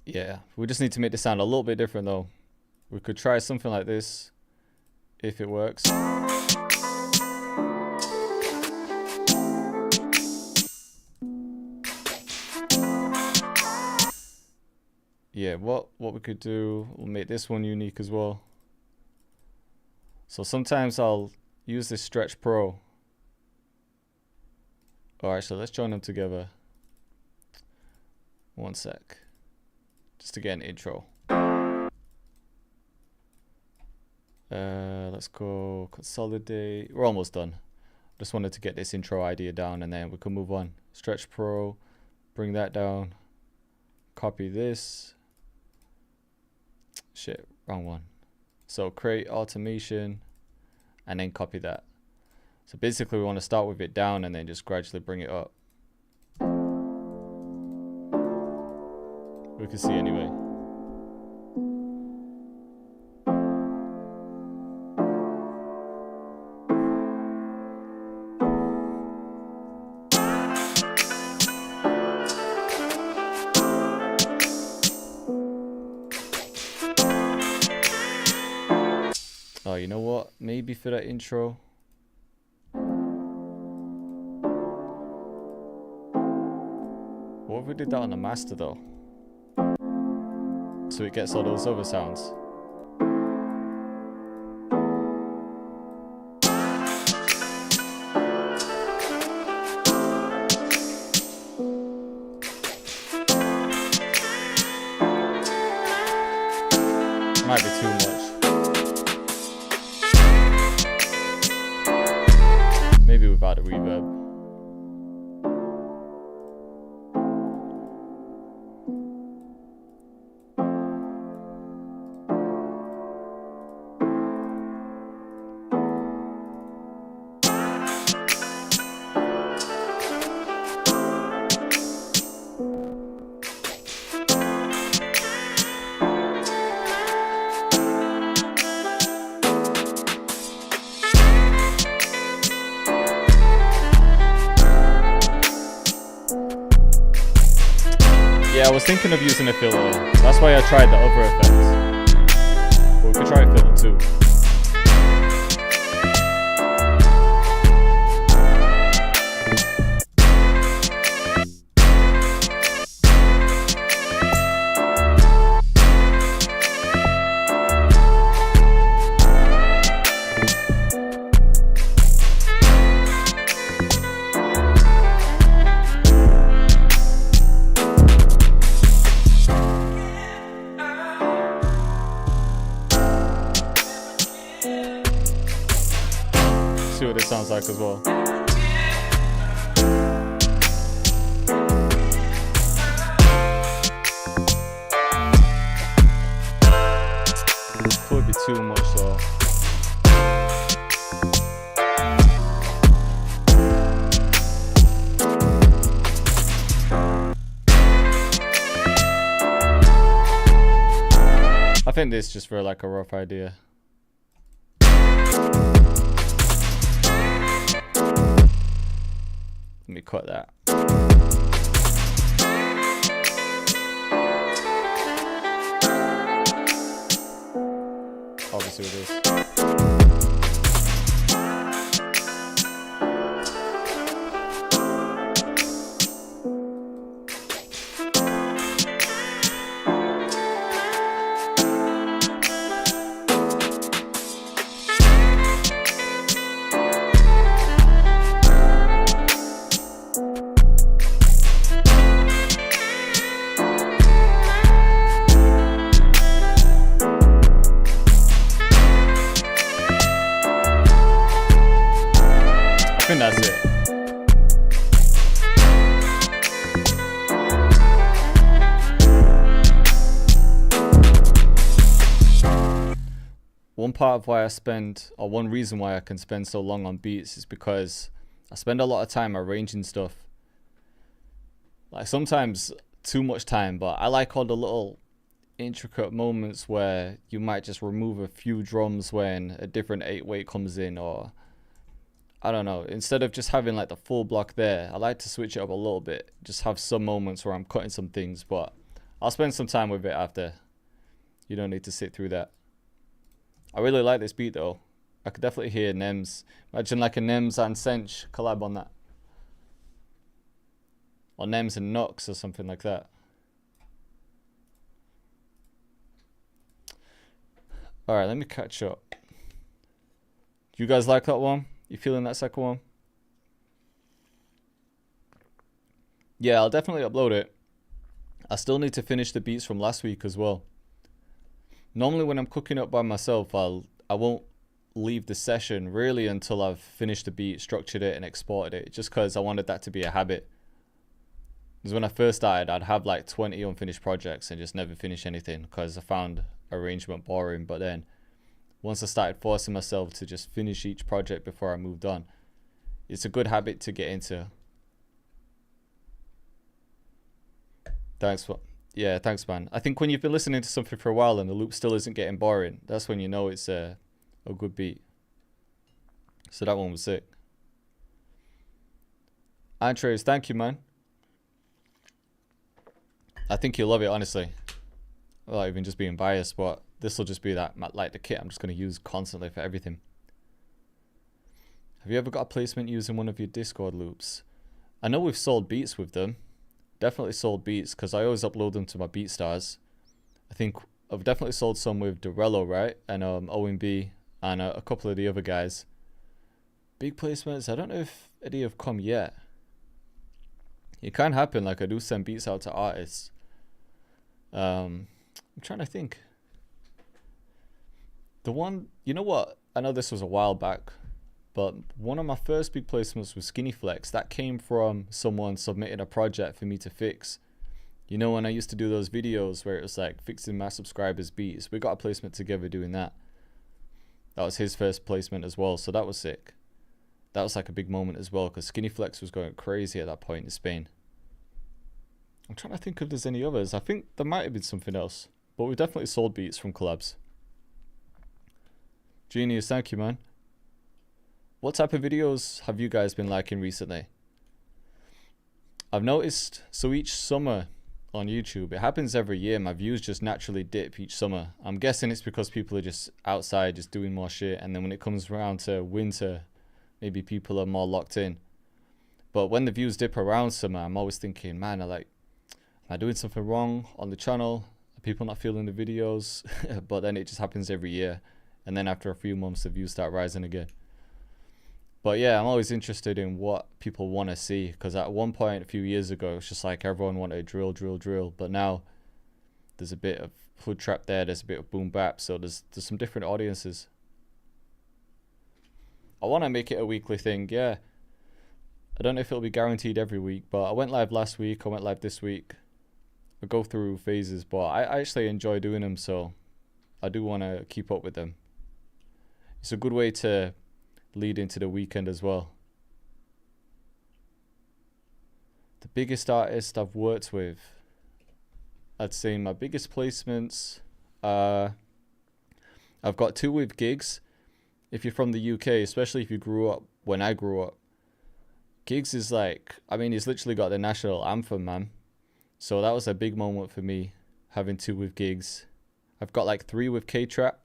B: Yeah, we just need to make the sound a little bit different though. We could try something like this if it works. Yeah, what we could do, we'll make this one unique as well. So sometimes I'll use this Stretch Pro. Alright, so let's join them together. One sec. Just to get an intro. Let's go consolidate. We're almost done. Just wanted to get this intro idea down and then we can move on. Stretch Pro, bring that down. Copy this. Shit, wrong one. So create automation and then copy that. So basically we want to start with it down and then just gradually bring it up. We can see anyway. Oh, you know what? Maybe for that intro. What if we did that on the master though? So it gets all those other sounds. Might be too much. Maybe without a reverb. Yeah, I was thinking of using a filter. That's why I tried the other effects. But we could try a filter too. See what this sounds like as well. Could be too much though. I think this just for like a rough idea. Let me cut that. Obviously with this. I think that's it. One part of why I spend, or one reason why I can spend so long on beats is because I spend a lot of time arranging stuff. Like sometimes too much time, but I like all the little intricate moments where you might just remove a few drums when a different 8/8 comes in, or I don't know, instead of just having like the full block there, I like to switch it up a little bit, just have some moments where I'm cutting some things, but I'll spend some time with it after. You don't need to sit through that. I really like this beat though. I could definitely hear Nems. Imagine like a Nems and Sench collab on that. Or Nems and Nox or something like that. Alright, let me catch up. Do you guys like that one? You feeling that second one? Yeah, I'll definitely upload it. I still need to finish the beats from last week as well. Normally when I'm cooking up by myself, I won't leave the session really until I've finished the beat, structured it and exported it, just because I wanted that to be a habit. Because when I first started, I'd have like 20 unfinished projects and just never finish anything because I found arrangement boring. But then once I started forcing myself to just finish each project before I moved on, it's a good habit to get into. Thanks man. I think when you've been listening to something for a while and the loop still isn't getting boring, that's when you know it's a good beat. So that one was sick. Andres, thank you, man. I think you'll love it, honestly. Without even just being biased, but this will just be that, like the kit I'm just going to use constantly for everything. Have you ever got a placement using one of your Discord loops? I know we've sold beats with them. Definitely sold beats because I always upload them to my BeatStars. I think I've definitely sold some with Dorello, right? And OMB and a couple of the other guys. Big placements, I don't know if any have come yet. It can happen, like I do send beats out to artists. I'm trying to think. The one, you know what? I know this was a while back, but one of my first big placements was Skinny Flex. That came from someone submitting a project for me to fix. You know, when I used to do those videos where it was like fixing my subscribers' beats, we got a placement together doing that. That was his first placement as well, so that was sick. That was like a big moment as well, because Skinny Flex was going crazy at that point in Spain. I'm trying to think if there's any others. I think there might have been something else, but we definitely sold beats from collabs. Genius, thank you, man. What type of videos have you guys been liking recently? I've noticed, so each summer on YouTube, it happens every year, my views just naturally dip each summer. I'm guessing it's because people are just outside, just doing more shit, and then when it comes around to winter, maybe people are more locked in. But when the views dip around summer, I'm always thinking, man, am I doing something wrong on the channel? Are people not feeling the videos? But then it just happens every year. And then after a few months, the views start rising again. But yeah, I'm always interested in what people want to see. Because at one point, a few years ago, it was just like everyone wanted drill, drill, drill. But now, there's a bit of hood trap there. There's a bit of boom bap. So there's some different audiences. I want to make it a weekly thing, yeah. I don't know if it'll be guaranteed every week. But I went live last week. I went live this week. I go through phases. But I actually enjoy doing them. So I do want to keep up with them. It's a good way to lead into the weekend as well. The biggest artist I've worked with, I'd say my biggest placements, I've got two with gigs. If you're from the UK, especially if you grew up when I grew up, gigs is like, I mean, he's literally got the national anthem, man. So that was a big moment for me, having two with gigs. I've got like three with K-Trap.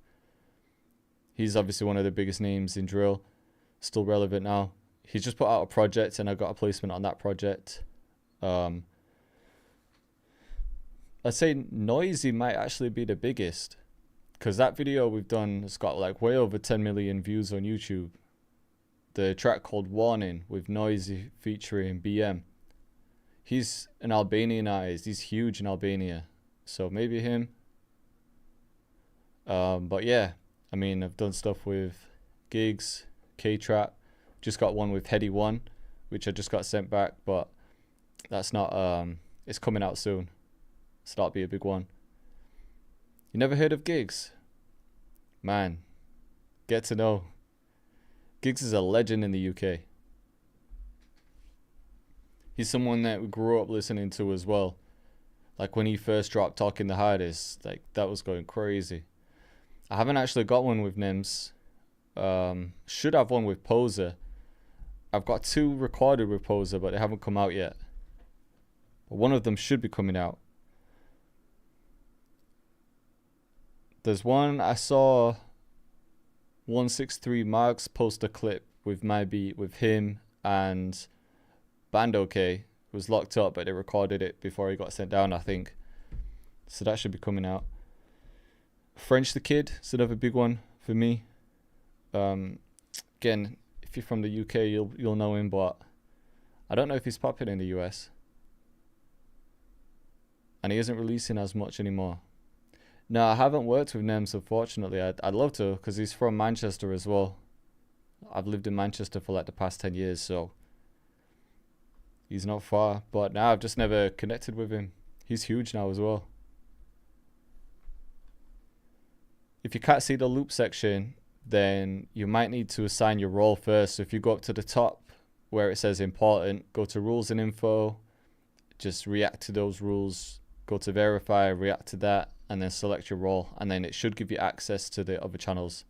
B: He's obviously one of the biggest names in drill, still relevant now. He's just put out a project and I got a placement on that project. I'd say Noisy might actually be the biggest, because that video we've done has got like way over 10 million views on YouTube. The track called Warning with Noisy featuring BM. He's an Albanian artist. He's huge in Albania. So maybe him. But yeah, I mean, I've done stuff with gigs, K-Trap. Just got one with Heady One, which I just got sent back, but that's not, it's coming out soon. So that'll be a big one. You never heard of Gigs? Man, get to know. Gigs is a legend in the UK. He's someone that we grew up listening to as well. Like when he first dropped Talking the Hardest, like that was going crazy. I haven't actually got one with Nims. Should have one with Poser. I've got two recorded with Poser, but they haven't come out yet. But one of them should be coming out. There's one I saw 163 Marks post a clip with my beat with him and Bando K. It was locked up, but they recorded it before he got sent down, I think. So that should be coming out. French the Kid is another big one for me. Again, if you're from the UK, you'll know him, but I don't know if he's popular in the US. And he isn't releasing as much anymore. No, I haven't worked with Nems, unfortunately. I'd love to, because he's from Manchester as well. I've lived in Manchester for like the past 10 years, so he's not far. But now I've just never connected with him. He's huge now as well. If you can't see the loop section, then you might need to assign your role first. So if you go up to the top where it says important, go to rules and info, just react to those rules, go to verify, react to that, and then select your role, and then it should give you access to the other channels.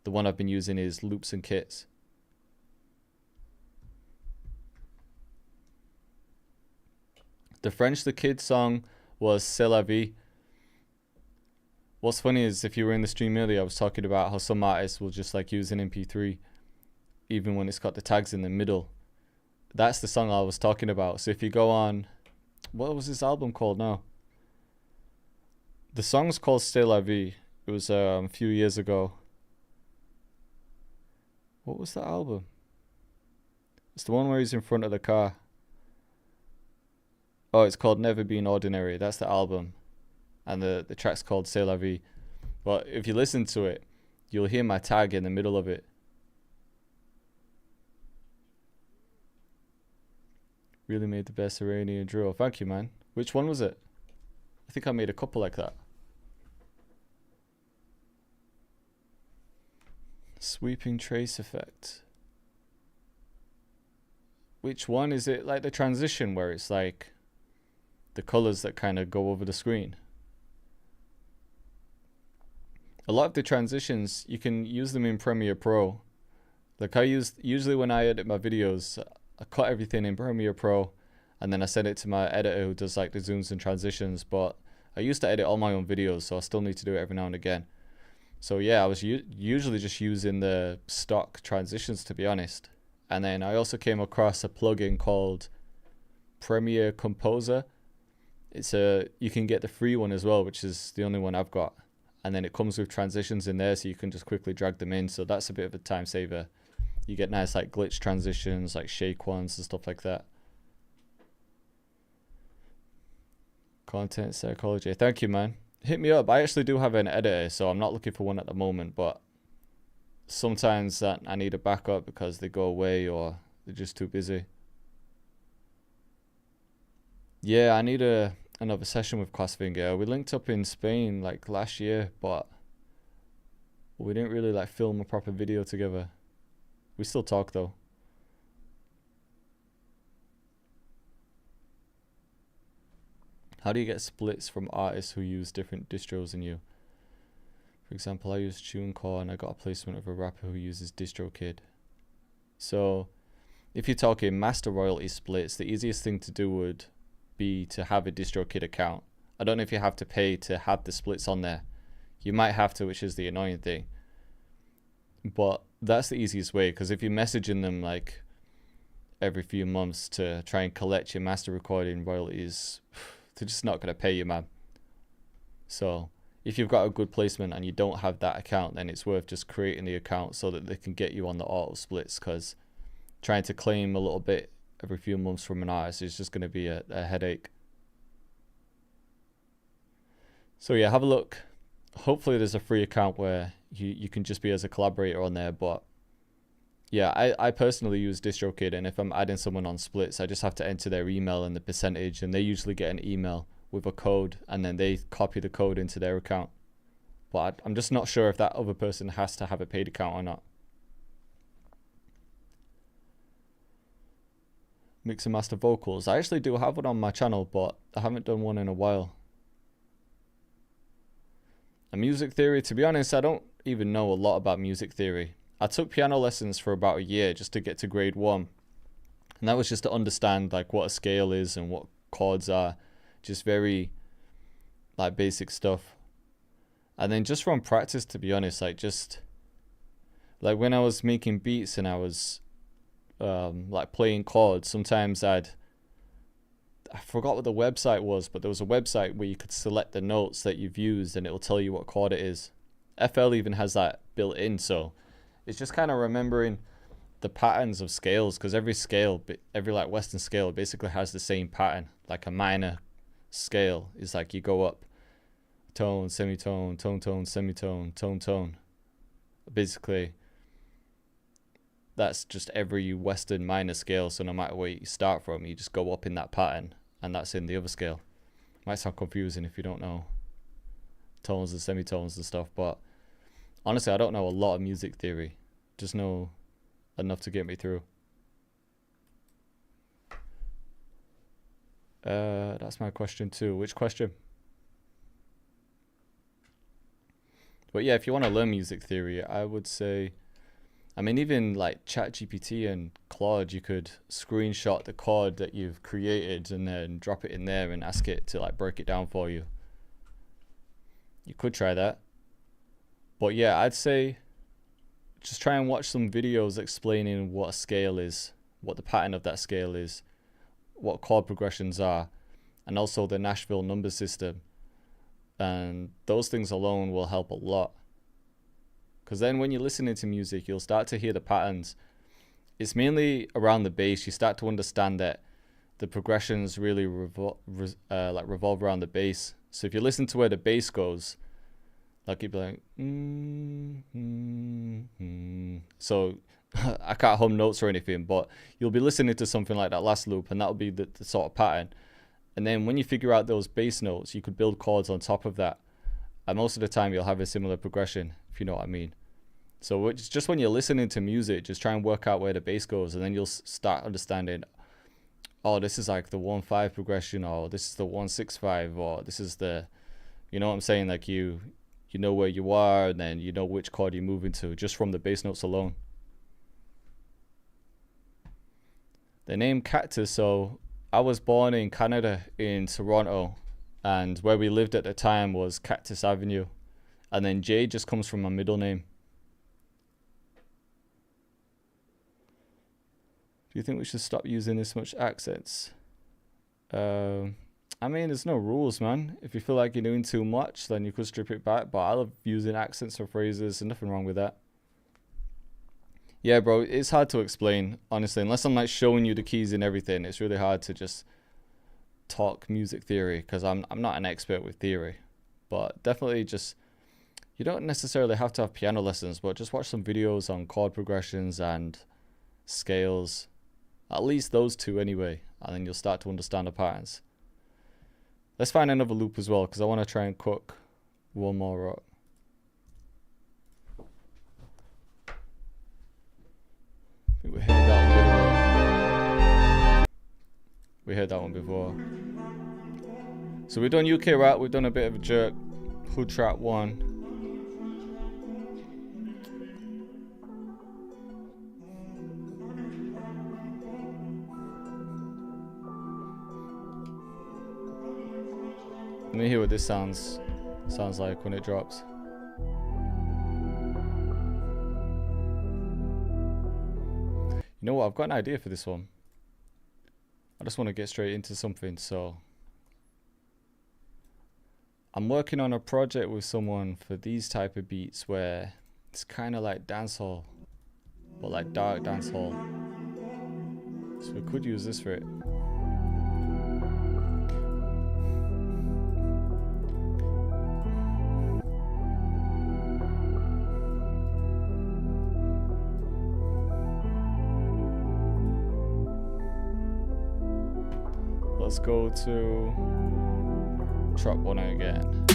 B: The one I've been using is Loops and Kits. The French the Kid song was C'est la vie. What's funny is if you were in the stream earlier, I was talking about how some artists will just like use an MP3 even when it's got the tags in the middle. That's the song I was talking about. So if you go on, what was this album called now? The song's called C'est la vie. It was a few years ago. What was that album? It's the one where he's in front of the car. Oh, it's called Never Been Ordinary. That's the album. And the track's called C'est la vie. But if you listen to it, you'll hear my tag in the middle of it. Really made the best Iranian drill. Thank you, man. Which one was it? I think I made a couple like that. Sweeping trace effect. Which one is it? Like the transition where it's like the colors that kind of go over the screen. A lot of the transitions, you can use them in Premiere Pro. Like usually when I edit my videos, I cut everything in Premiere Pro and then I send it to my editor who does like the zooms and transitions. But I used to edit all my own videos, so I still need to do it every now and again. So yeah, I was usually just using the stock transitions, to be honest. And then I also came across a plugin called Premiere Composer. You can get the free one as well, which is the only one I've got. And then it comes with transitions in there, so you can just quickly drag them in. So that's a bit of a time saver. You get nice like glitch transitions, like shake ones and stuff like that. Content psychology. Thank you, man. Hit me up. I actually do have an editor, so I'm not looking for one at the moment, but sometimes that I need a backup because they go away or they're just too busy. Yeah, I need another session with Crossfinger. We linked up in Spain like last year, but we didn't really like film a proper video together. We still talk though. How do you get splits from artists who use different distros than you? For example, I use TuneCore and I got a placement of a rapper who uses DistroKid. So if you're talking master royalty splits, the easiest thing to do would be to have a DistroKid account. I don't know if you have to pay to have the splits on there. You might have to, which is the annoying thing. But that's the easiest way, because if you're messaging them like every few months to try and collect your master recording royalties, they're just not going to pay you, man. So if you've got a good placement and you don't have that account, then it's worth just creating the account so that they can get you on the auto splits, because trying to claim a little bit every few months from an artist is just going to be a headache. So yeah, have a look. Hopefully there's a free account where you can just be as a collaborator on there. But yeah, I personally use DistroKid, and if I'm adding someone on splits, I just have to enter their email and the percentage, and they usually get an email with a code, and then they copy the code into their account. But I'm just not sure if that other person has to have a paid account or not. Mix and master vocals. I actually do have one on my channel, but I haven't done one in a while. And music theory, to be honest, I don't even know a lot about music theory. I took piano lessons for about a year just to get to grade 1. And that was just to understand like what a scale is and what chords are. Just very like basic stuff. And then just from practice, to be honest, like just like when I was making beats and I was like playing chords, sometimes I forgot what the website was, but there was a website where you could select the notes that you've used and it will tell you what chord it is. FL even has that built in, so it's just kind of remembering the patterns of scales, because every scale, every like Western scale basically has the same pattern. Like a minor scale is like you go up tone, semitone, tone, tone, semitone, tone, tone. Basically, that's just every Western minor scale, so no matter where you start from, you just go up in that pattern, and that's in the other scale. Might sound confusing if you don't know tones and semitones and stuff, but honestly, I don't know a lot of music theory. Just know enough to get me through. That's my question too. Which question? But yeah, if you want to learn music theory, I would say, I mean, even like ChatGPT and Claude, you could screenshot the chord that you've created and then drop it in there and ask it to like break it down for you. You could try that. But yeah, I'd say just try and watch some videos explaining what a scale is, what the pattern of that scale is, what chord progressions are, and also the Nashville number system. And those things alone will help a lot. Because then when you're listening to music, you'll start to hear the patterns. It's mainly around the bass. You start to understand that the progressions really revolve around the bass. So if you listen to where the bass goes, like you'd be like, So I can't hum notes or anything, but you'll be listening to something like that last loop, and that'll be the sort of pattern. And then when you figure out those bass notes, you could build chords on top of that. And most of the time you'll have a similar progression, if you know what I mean. So it's just when you're listening to music, just try and work out where the bass goes, and then you'll start understanding, oh, this is like the 1-5 progression, or this is the 1-6-5, or this is the, you know what I'm saying? Like you know where you are, and then you know which chord you're moving to just from the bass notes alone. The name Cactus, so I was born in Canada, in Toronto, and where we lived at the time was Cactus Avenue, and then J just comes from my middle name. Do you think we should stop using this much accents? I mean, there's no rules, man. If you feel like you're doing too much, then you could strip it back, but I love using accents or phrases, and nothing wrong with that. Yeah, bro, it's hard to explain, honestly. Unless I'm like showing you the keys and everything, it's really hard to just talk music theory, because I'm not an expert with theory. But definitely just, you don't necessarily have to have piano lessons, but just watch some videos on chord progressions and scales. At least those two anyway, and then you'll start to understand the patterns. Let's find another loop as well, because I want to try and cook one more up. I think we heard that one before. We heard that one before. So we've done UK rap, we've done a bit of a jerk, hood trap 1. Let me hear what this sounds like when it drops. You know what? I've got an idea for this one. I just want to get straight into something, so I'm working on a project with someone for these type of beats where it's kind of like dancehall, but like dark dancehall. So we could use this for it. Let's go to Trap One again.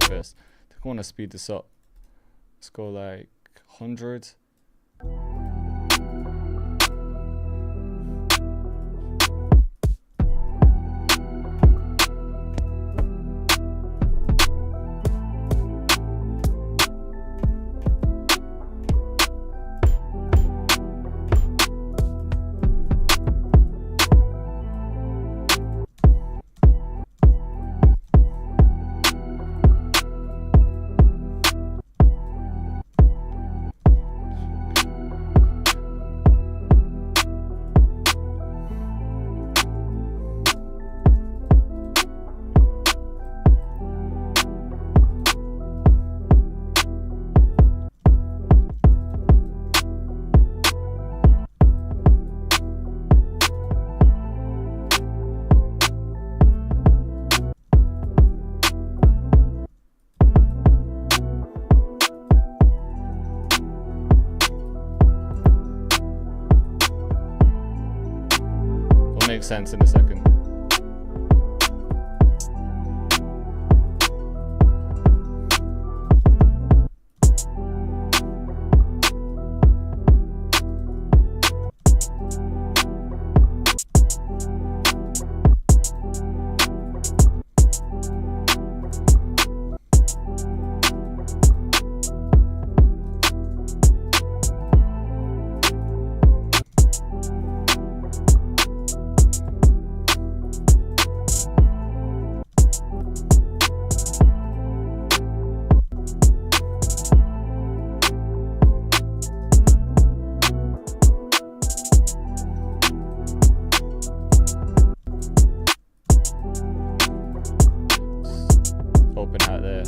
B: First. I think I want to speed this up. Let's go like 100. Make sense in a second. Open out there.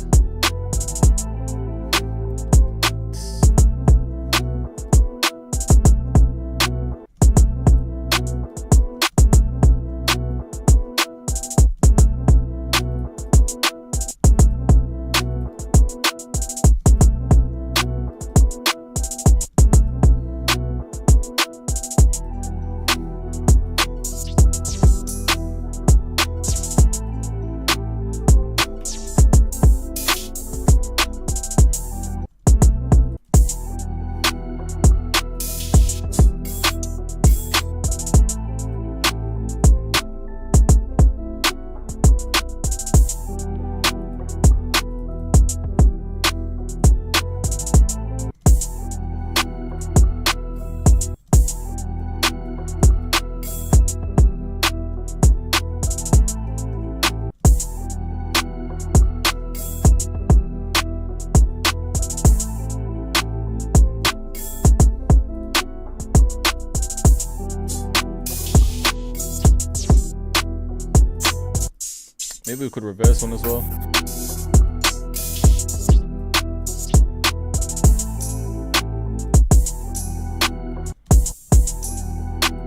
B: Maybe we could reverse one as well.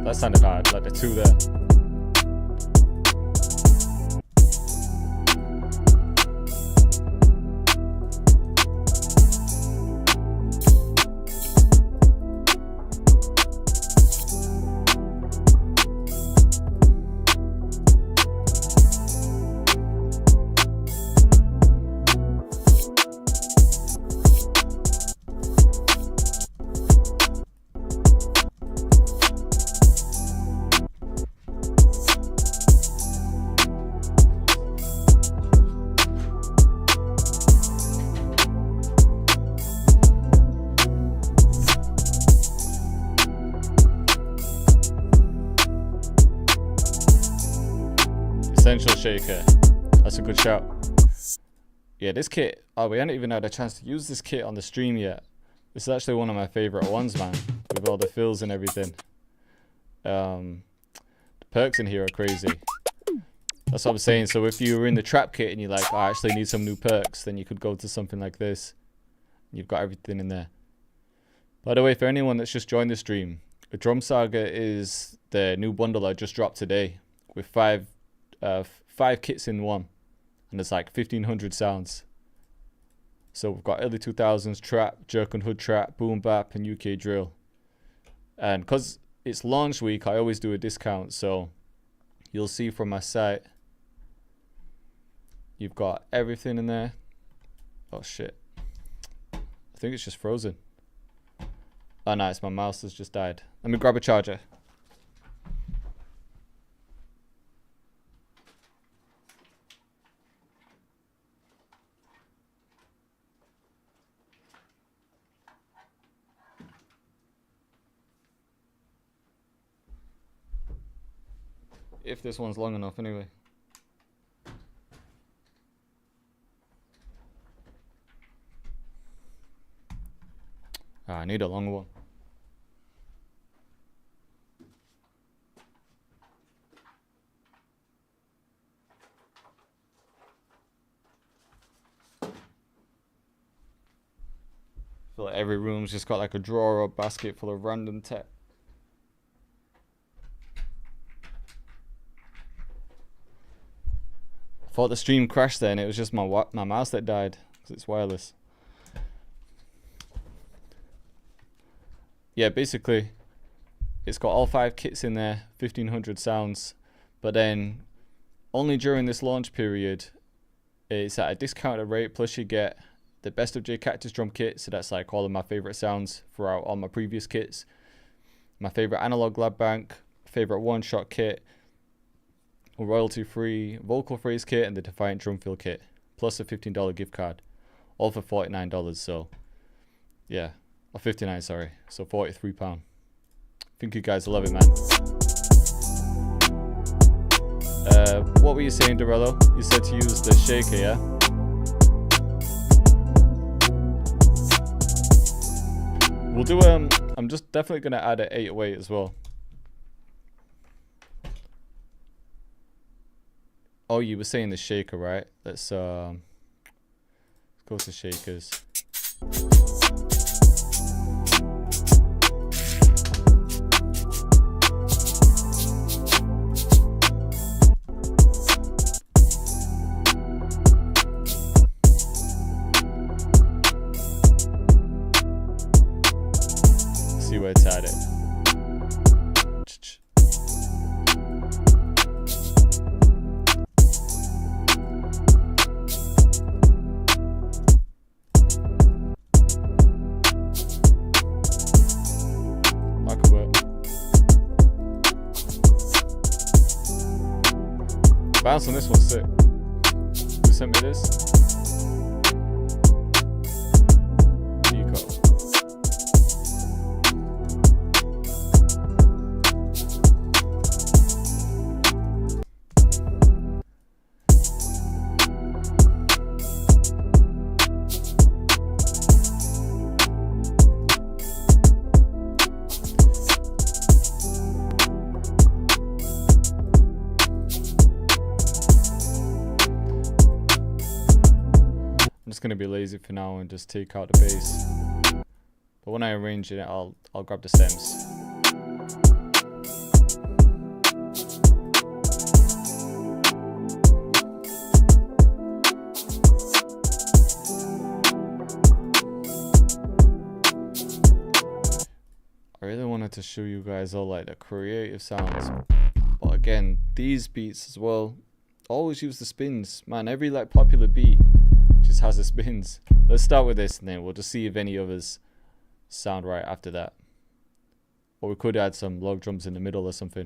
B: That sounded hard, like the two there. Essential shaker. That's a good shout. Yeah, this kit. Oh, we haven't even had a chance to use this kit on the stream yet. This is actually one of my favorite ones, man. With all the fills and everything. The perks in here are crazy. That's what I'm saying. So if you were in the trap kit and you're like, oh, I actually need some new perks, then you could go to something like this. You've got everything in there. By the way, for anyone that's just joined the stream, the Drum Saga is the new bundle I just dropped today with five kits in one, and it's like 1500 sounds. So we've got early 2000s trap, jerk and hood trap, boom bap, and UK drill. And because it's launch week, I always do a discount, so you'll see from my site you've got everything in there. Oh shit, I think it's just frozen. Oh nice, my mouse has just died. Let me grab a charger. If this one's long enough anyway. I need a longer one. I feel like every room's just got like a drawer or basket full of random tech. I thought the stream crashed there and it was just my mouse that died because it's wireless. Yeah, basically it's got all 5 kits in there, 1500 sounds, but then only during this launch period it's at a discounted rate, plus you get the best of J Cactus drum kit, so that's like all of my favorite sounds throughout all my previous kits, my favorite analog lab bank, favorite one shot kit, a royalty free vocal phrase kit, and the Defiant drum fill kit, plus a $15 gift card, all for $49. So yeah, or 59, sorry, so £43. I think you guys love it, man. What were you saying, Dorello? You said to use the shaker, yeah? We'll do I'm just definitely gonna add an 808 as well. Oh, you were saying the shaker, right? Let's go to shakers. See where it's at it. Bounce on this one's sick. Who sent me this? Nico. I'm just gonna be lazy for now and just take out the bass. But when I arrange it, I'll grab the stems. to show you guys all like the creative sounds. But again, these beats as well, always use the spins. Man, every like popular beat just has the spins. Let's start with this and then we'll just see if any others sound right after that. Or we could add some log drums in the middle or something.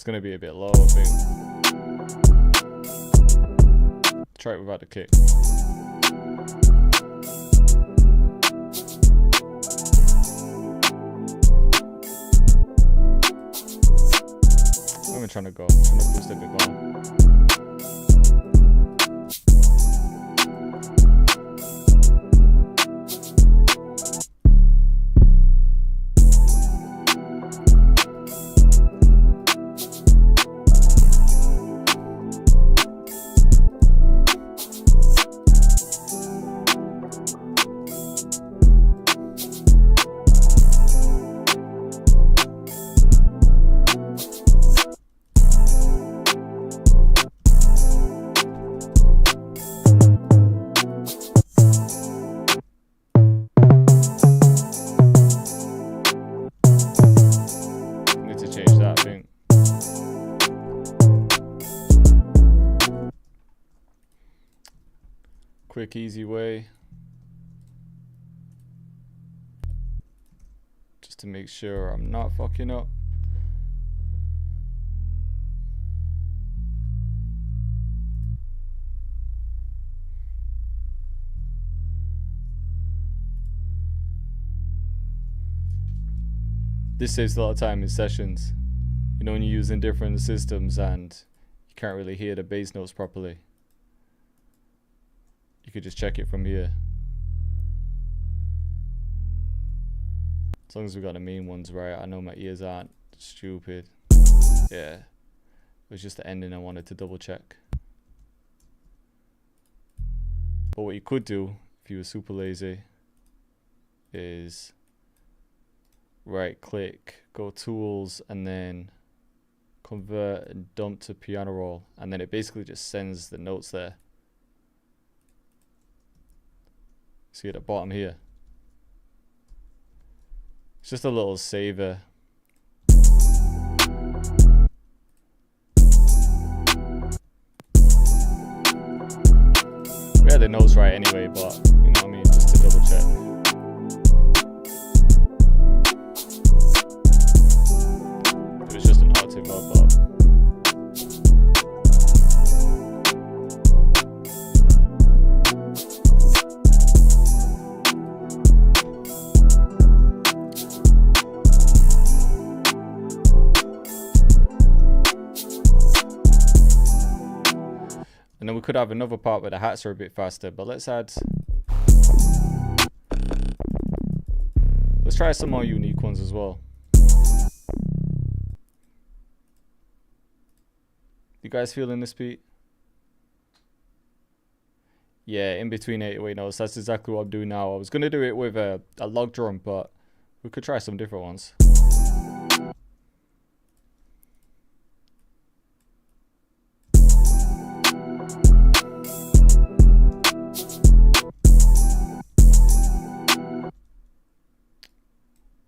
B: Gonna be a bit low, I think. Try it without the kick. Where am I trying to go? I'm trying to boost it a bit more. Quick, easy way just to make sure I'm not fucking up. This saves a lot of time in sessions, you know, when you're using different systems and you can't really hear the bass notes properly. You could just check it from here. As long as we got the main ones right. I know my ears aren't stupid. Yeah. It was just the ending I wanted to double check. But what you could do, if you were super lazy, is right click, go tools, and then convert and dump to piano roll. And then it basically just sends the notes there. See at the bottom here. It's just a little saver. We had the notes right anyway, but you know what I mean, just to double check. It was just an octave up, but and then we could have another part where the hats are a bit faster, but let's try some more unique ones as well. You guys feeling this beat? Yeah, in between 808 notes, that's exactly what I'm doing now. I was going to do it with a log drum, but we could try some different ones.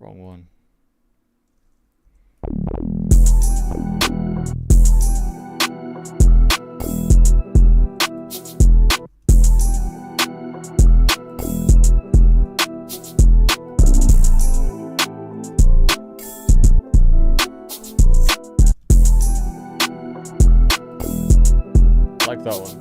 B: Wrong one. like that one.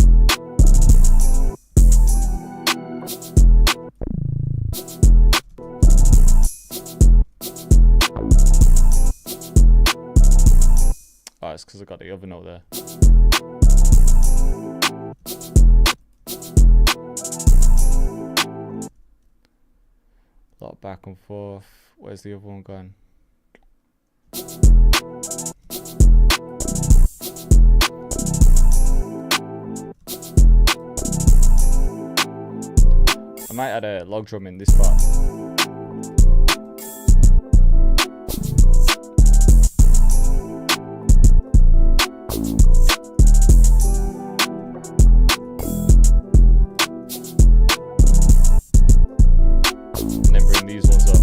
B: Oh, it's because I got the other note there. A lot of back and forth. Where's the other one gone? I might add a log drum in this part. And then bring these ones up.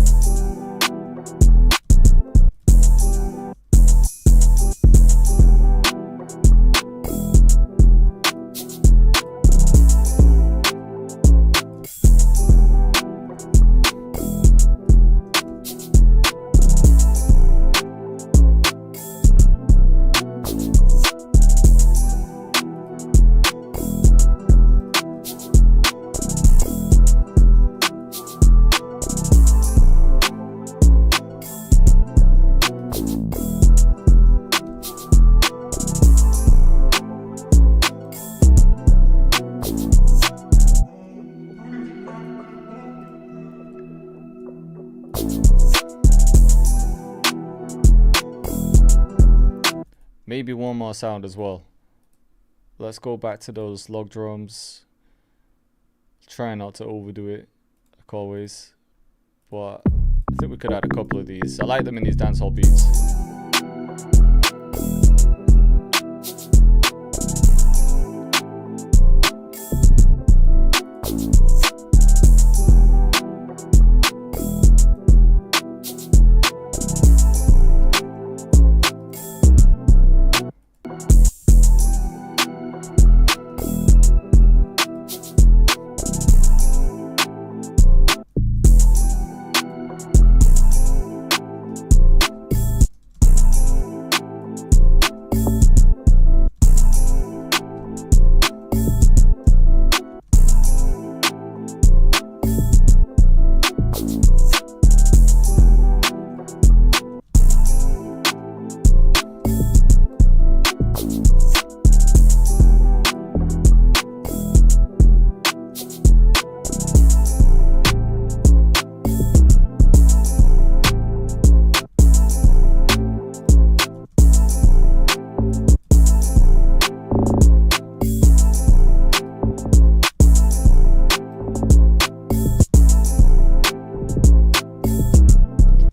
B: Maybe one more sound as well. Let's go back to those log drums. Try not to overdo it, like always. But I think we could add a couple of these. I like them in these dancehall beats.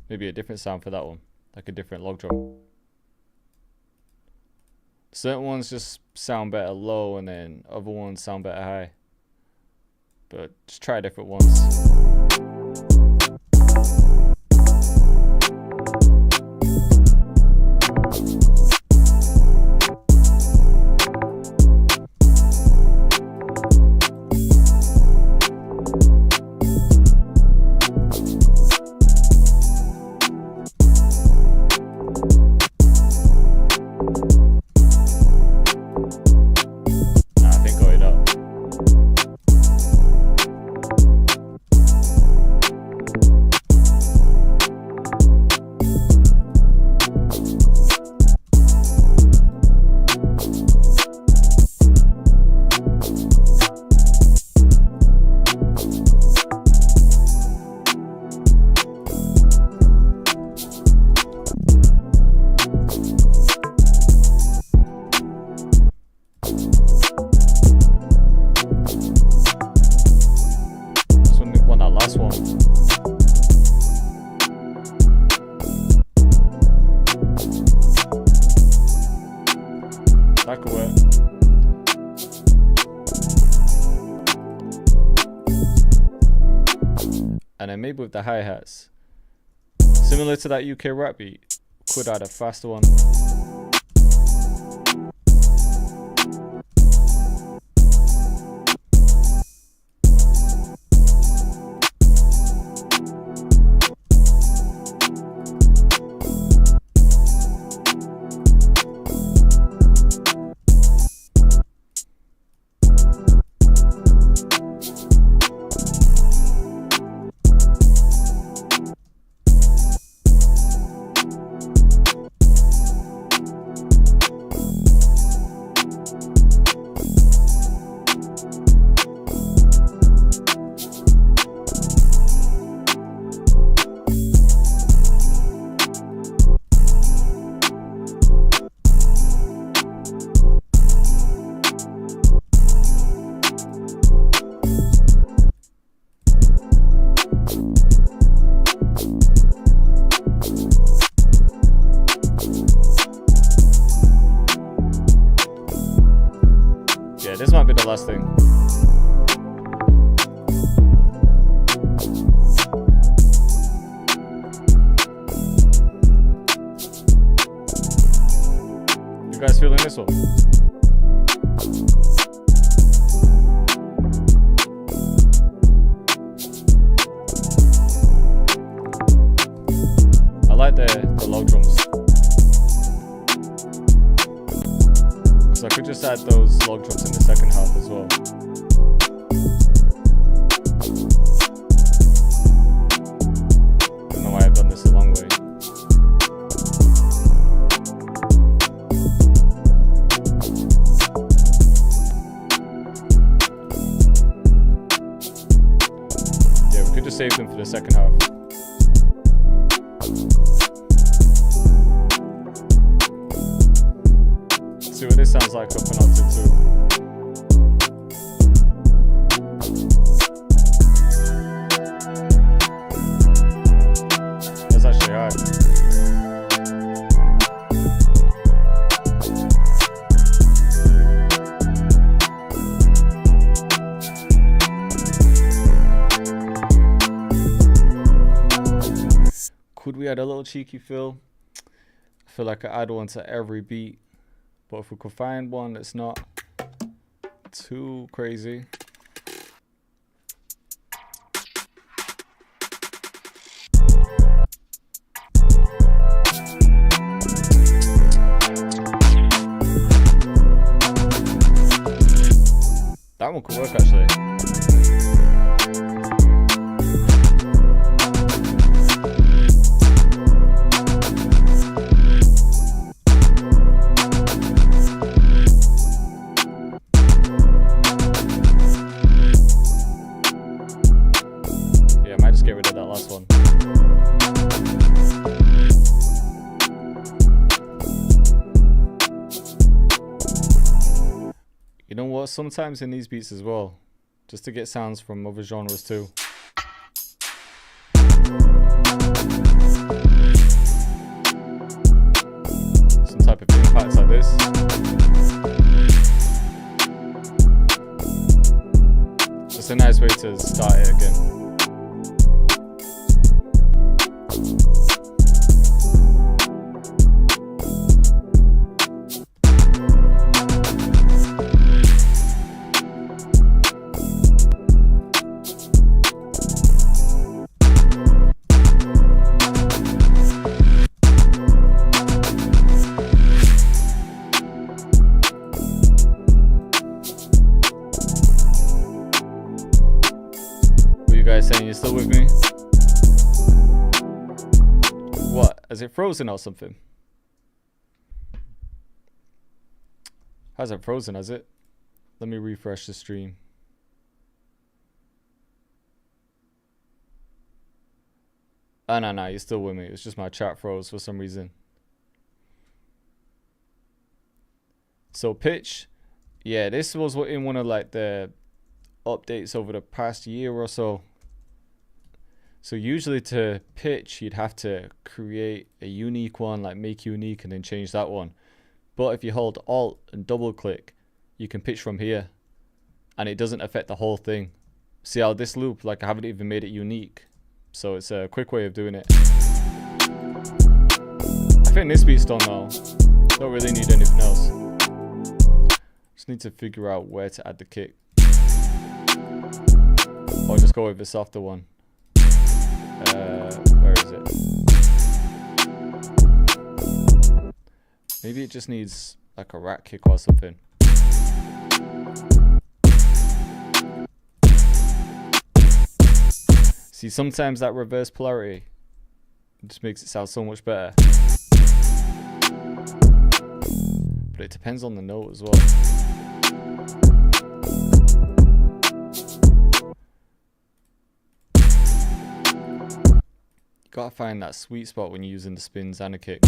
B: Maybe a different sound for that one, like a different log drum. Certain ones just sound better low, and then other ones sound better high. But just try different ones. That could work. And then maybe with the hi-hats, similar to that UK rap beat, could add a faster one. Yeah, this might be the last thing. You guys feeling this one? I like the low drums. So I could just add those log drums in the second half as well. I don't know why I've done this a long way. Yeah, we could just save them for the second half. See what this sounds like up an octave too. That's actually hard. Could we add a little cheeky fill? I feel like I add one to every beat. But if we could find one that's not too crazy. That one could work actually. Get rid of that last one. You know what? Sometimes in these beats as well, just to get sounds from other genres too. Some type of impact like this. Just a nice way to start it again. Saying you're still with me? What? Has it frozen or something? Has it frozen, has it? Let me refresh the stream. Oh, no, you're still with me. It's just my chat froze for some reason. So pitch. Yeah, this was in one of like the updates over the past year or so. So usually to pitch, you'd have to create a unique one, like make unique and then change that one. But if you hold Alt and double click, you can pitch from here and it doesn't affect the whole thing. See how this loop, like I haven't even made it unique. So it's a quick way of doing it. I think this beat's done now. Don't really need anything else. Just need to figure out where to add the kick. Or just go with the softer one. Where is it? Maybe it just needs like a rat kick or something. See, sometimes that reverse polarity just makes it sound so much better. But it depends on the note as well. Gotta find that sweet spot when you're using the spins and a kick.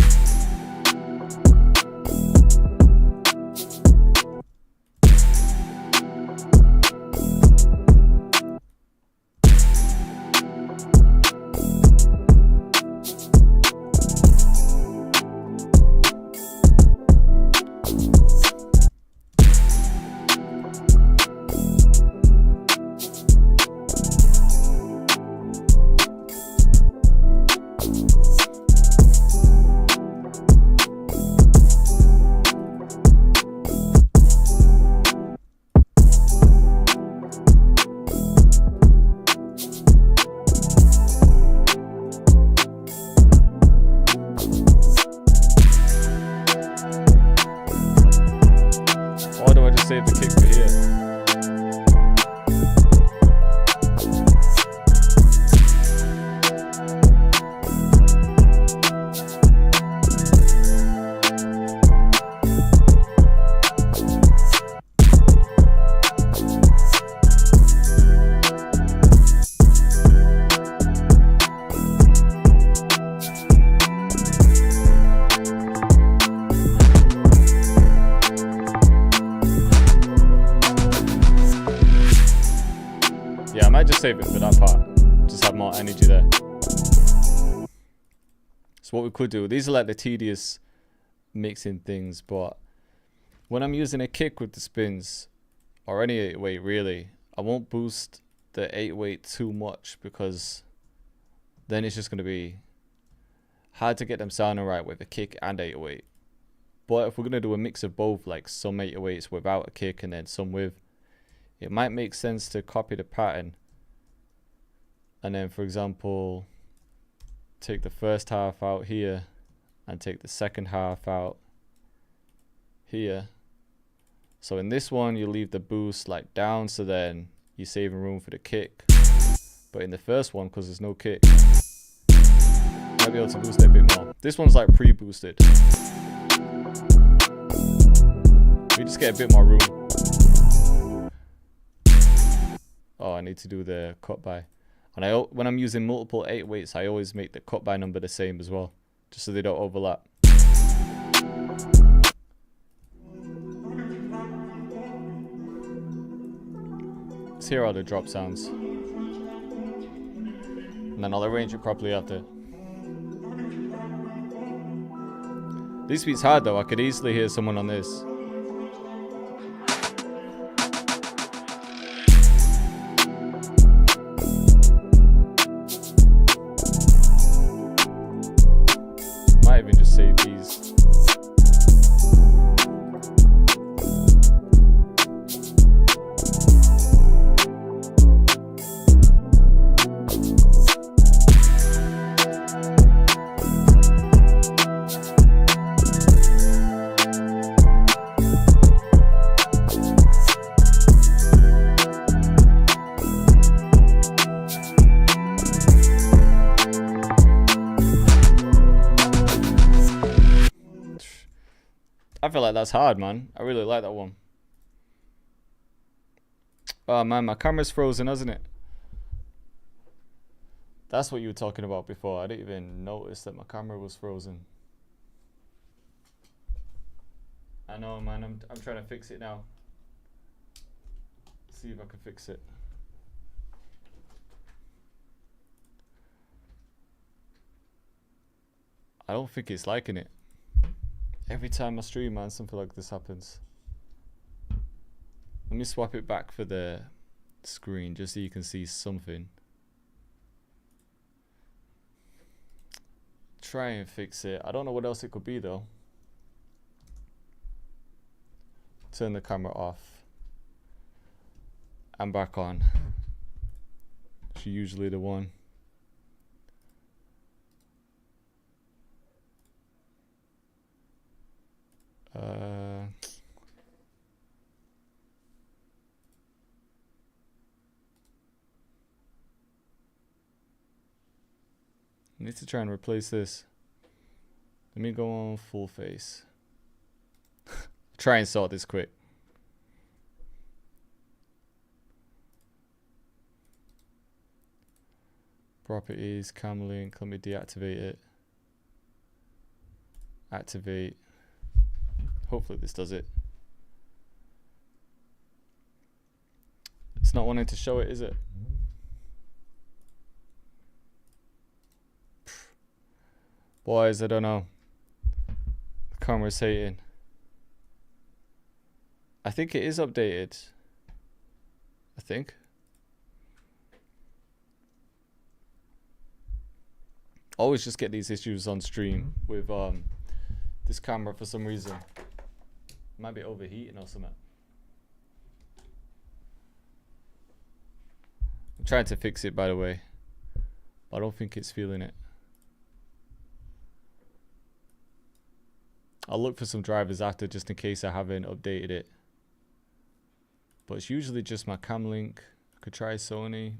B: just save the kick for here. Yeah, I might just save it for that part. Just have more energy there. So what we could do, these are like the tedious mixing things, but when I'm using a kick with the spins, or any 8-weight really, I won't boost the 8-weight too much, because then it's just going to be hard to get them sounding right with a kick and 8-weight. But if we're going to do a mix of both, like some 8-weights without a kick and then some with, it might make sense to copy the pattern and then, for example, take the first half out here and take the second half out here. So in this one, you leave the boost like down, so then you're saving room for the kick. But in the first one, because there's no kick, you might be able to boost it a bit more. This one's like pre-boosted. We just get a bit more room. Oh, I need to do the cut by. And when I'm using multiple 8-weights, I always make the cut by number the same as well, just so they don't overlap. Let's hear all the drop sounds. And then I'll arrange it properly after. This beat's hard though, I could easily hear someone on this. Might even just save these. I feel like that's hard, man. I really like that one. Oh man, my camera's frozen, hasn't it? That's what you were talking about before. I didn't even notice that my camera was frozen. I know, man. I'm trying to fix it now. See if I can fix it. I don't think it's liking it. Every time I stream, man, something like this happens. Let me swap it back for the screen just so you can see something. Try and fix it. I don't know what else it could be though. Turn the camera off. And back on. She's usually the one. I need to try and replace this. Let me go on full face. Try and sort this quick. Properties, cam link, let me deactivate it. Activate. Hopefully this does it. It's not wanting to show it, is it? Boys, I don't know. The camera's hating. I think it is updated. I think. Always just get these issues on stream with this camera for some reason. Might be overheating or something. I'm trying to fix it, by the way. I don't think it's feeling it. I'll look for some drivers after just in case I haven't updated it. but it's usually just my cam link. I could try Sony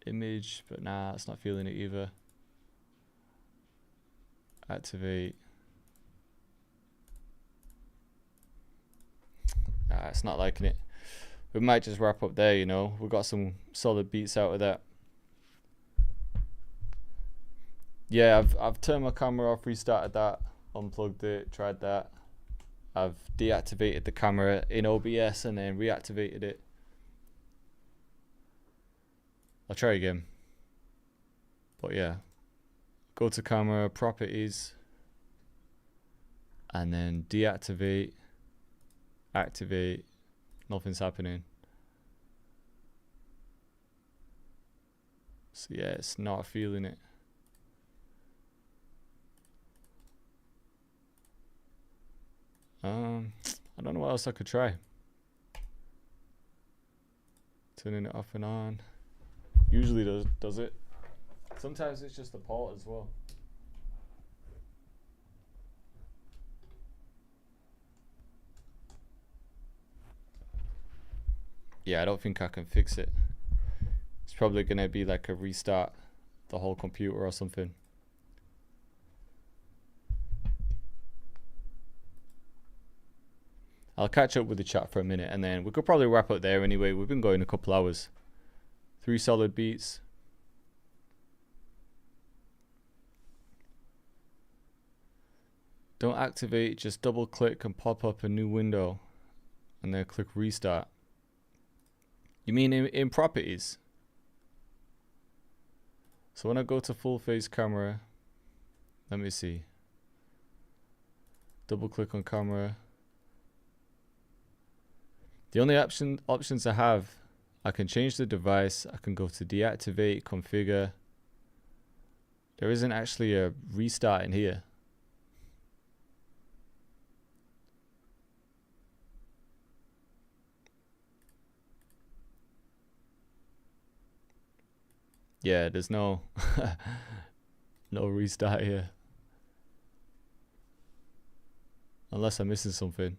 B: image, but nah, it's not feeling it either. Activate. Nah, it's not liking it. We might just wrap up there, you know. We got some solid beats out of that. Yeah, I've turned my camera off, restarted that, unplugged it, tried that. I've deactivated the camera in OBS and then reactivated it. I'll try again. But yeah, go to camera, properties, and then deactivate, activate. Nothing's happening. So yeah, it's not feeling it. I don't know what else I could try. Turning it off and on. Usually does it. Sometimes it's just the port as well. Yeah, I don't think I can fix it. It's probably gonna be like a restart the whole computer or something. I'll catch up with the chat for a minute and then we could probably wrap up there anyway. We've been going a couple hours. 3 solid beats. Don't activate, just double click and pop up a new window and then click restart. You mean in properties? So when I go to full face camera, let me see. Double click on camera. The only options I have, I can change the device, I can go to deactivate, configure. There isn't actually a restart in here. Yeah, there's no no restart here. Unless I'm missing something.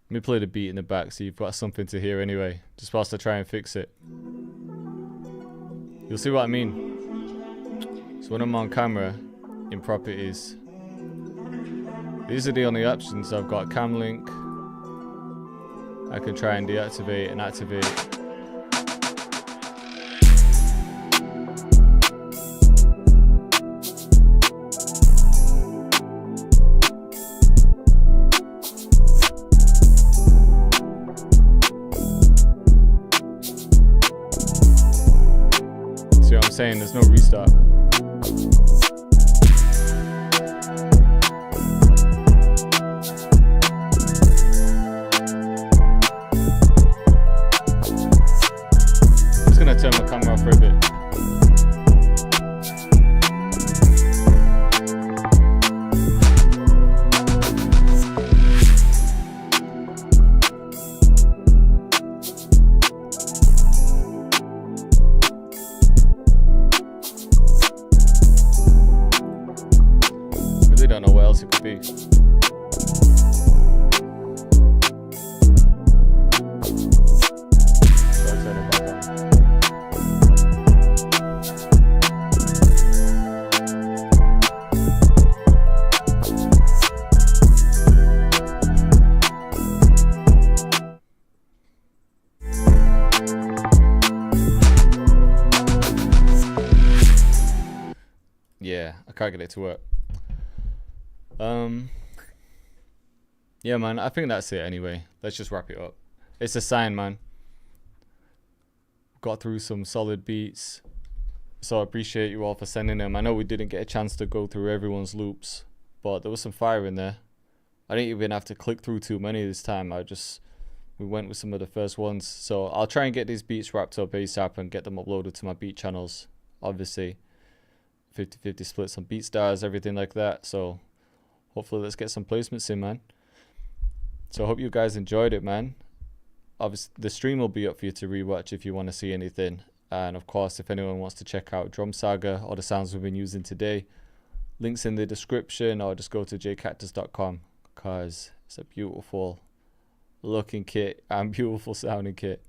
B: Let me play the beat in the back so you've got something to hear anyway, just whilst I try and fix it. You'll see what I mean. So when I'm on camera, in properties, these are the only options. I've got cam link. I can try and deactivate and activate. Saying there's no restart. I'm just gonna turn my camera off for a bit. Don't know what else it could be. So I'll turn it back on. Yeah, I can't get it to work. Yeah, man, I think that's it anyway. Let's just wrap it up. It's a sign, man. Got through some solid beats. So I appreciate you all for sending them. I know we didn't get a chance to go through everyone's loops, but there was some fire in there. I didn't even have to click through too many this time. We went with some of the first ones. So I'll try and get these beats wrapped up ASAP and get them uploaded to my beat channels. Obviously, 50-50 splits on BeatStars, everything like that. So hopefully let's get some placements in, man. So I hope you guys enjoyed it, man. Obviously, the stream will be up for you to rewatch if you want to see anything. And of course, if anyone wants to check out Drum Saga or the sounds we've been using today, links in the description, or just go to jcactus.com because it's a beautiful looking kit and beautiful sounding kit.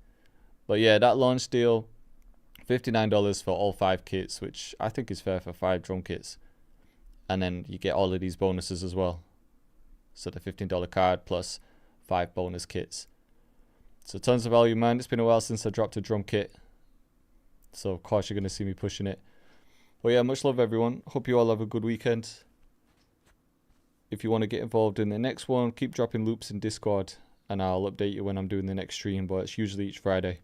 B: But yeah, that launch deal, $59 for all 5 kits, which I think is fair for 5 drum kits. And then you get all of these bonuses as well. So the $15 card plus 5 bonus kits. So tons of value, man. It's been a while since I dropped a drum kit. So of course you're going to see me pushing it. But yeah, much love everyone. Hope you all have a good weekend. If you want to get involved in the next one, keep dropping loops in Discord. And I'll update you when I'm doing the next stream. But it's usually each Friday.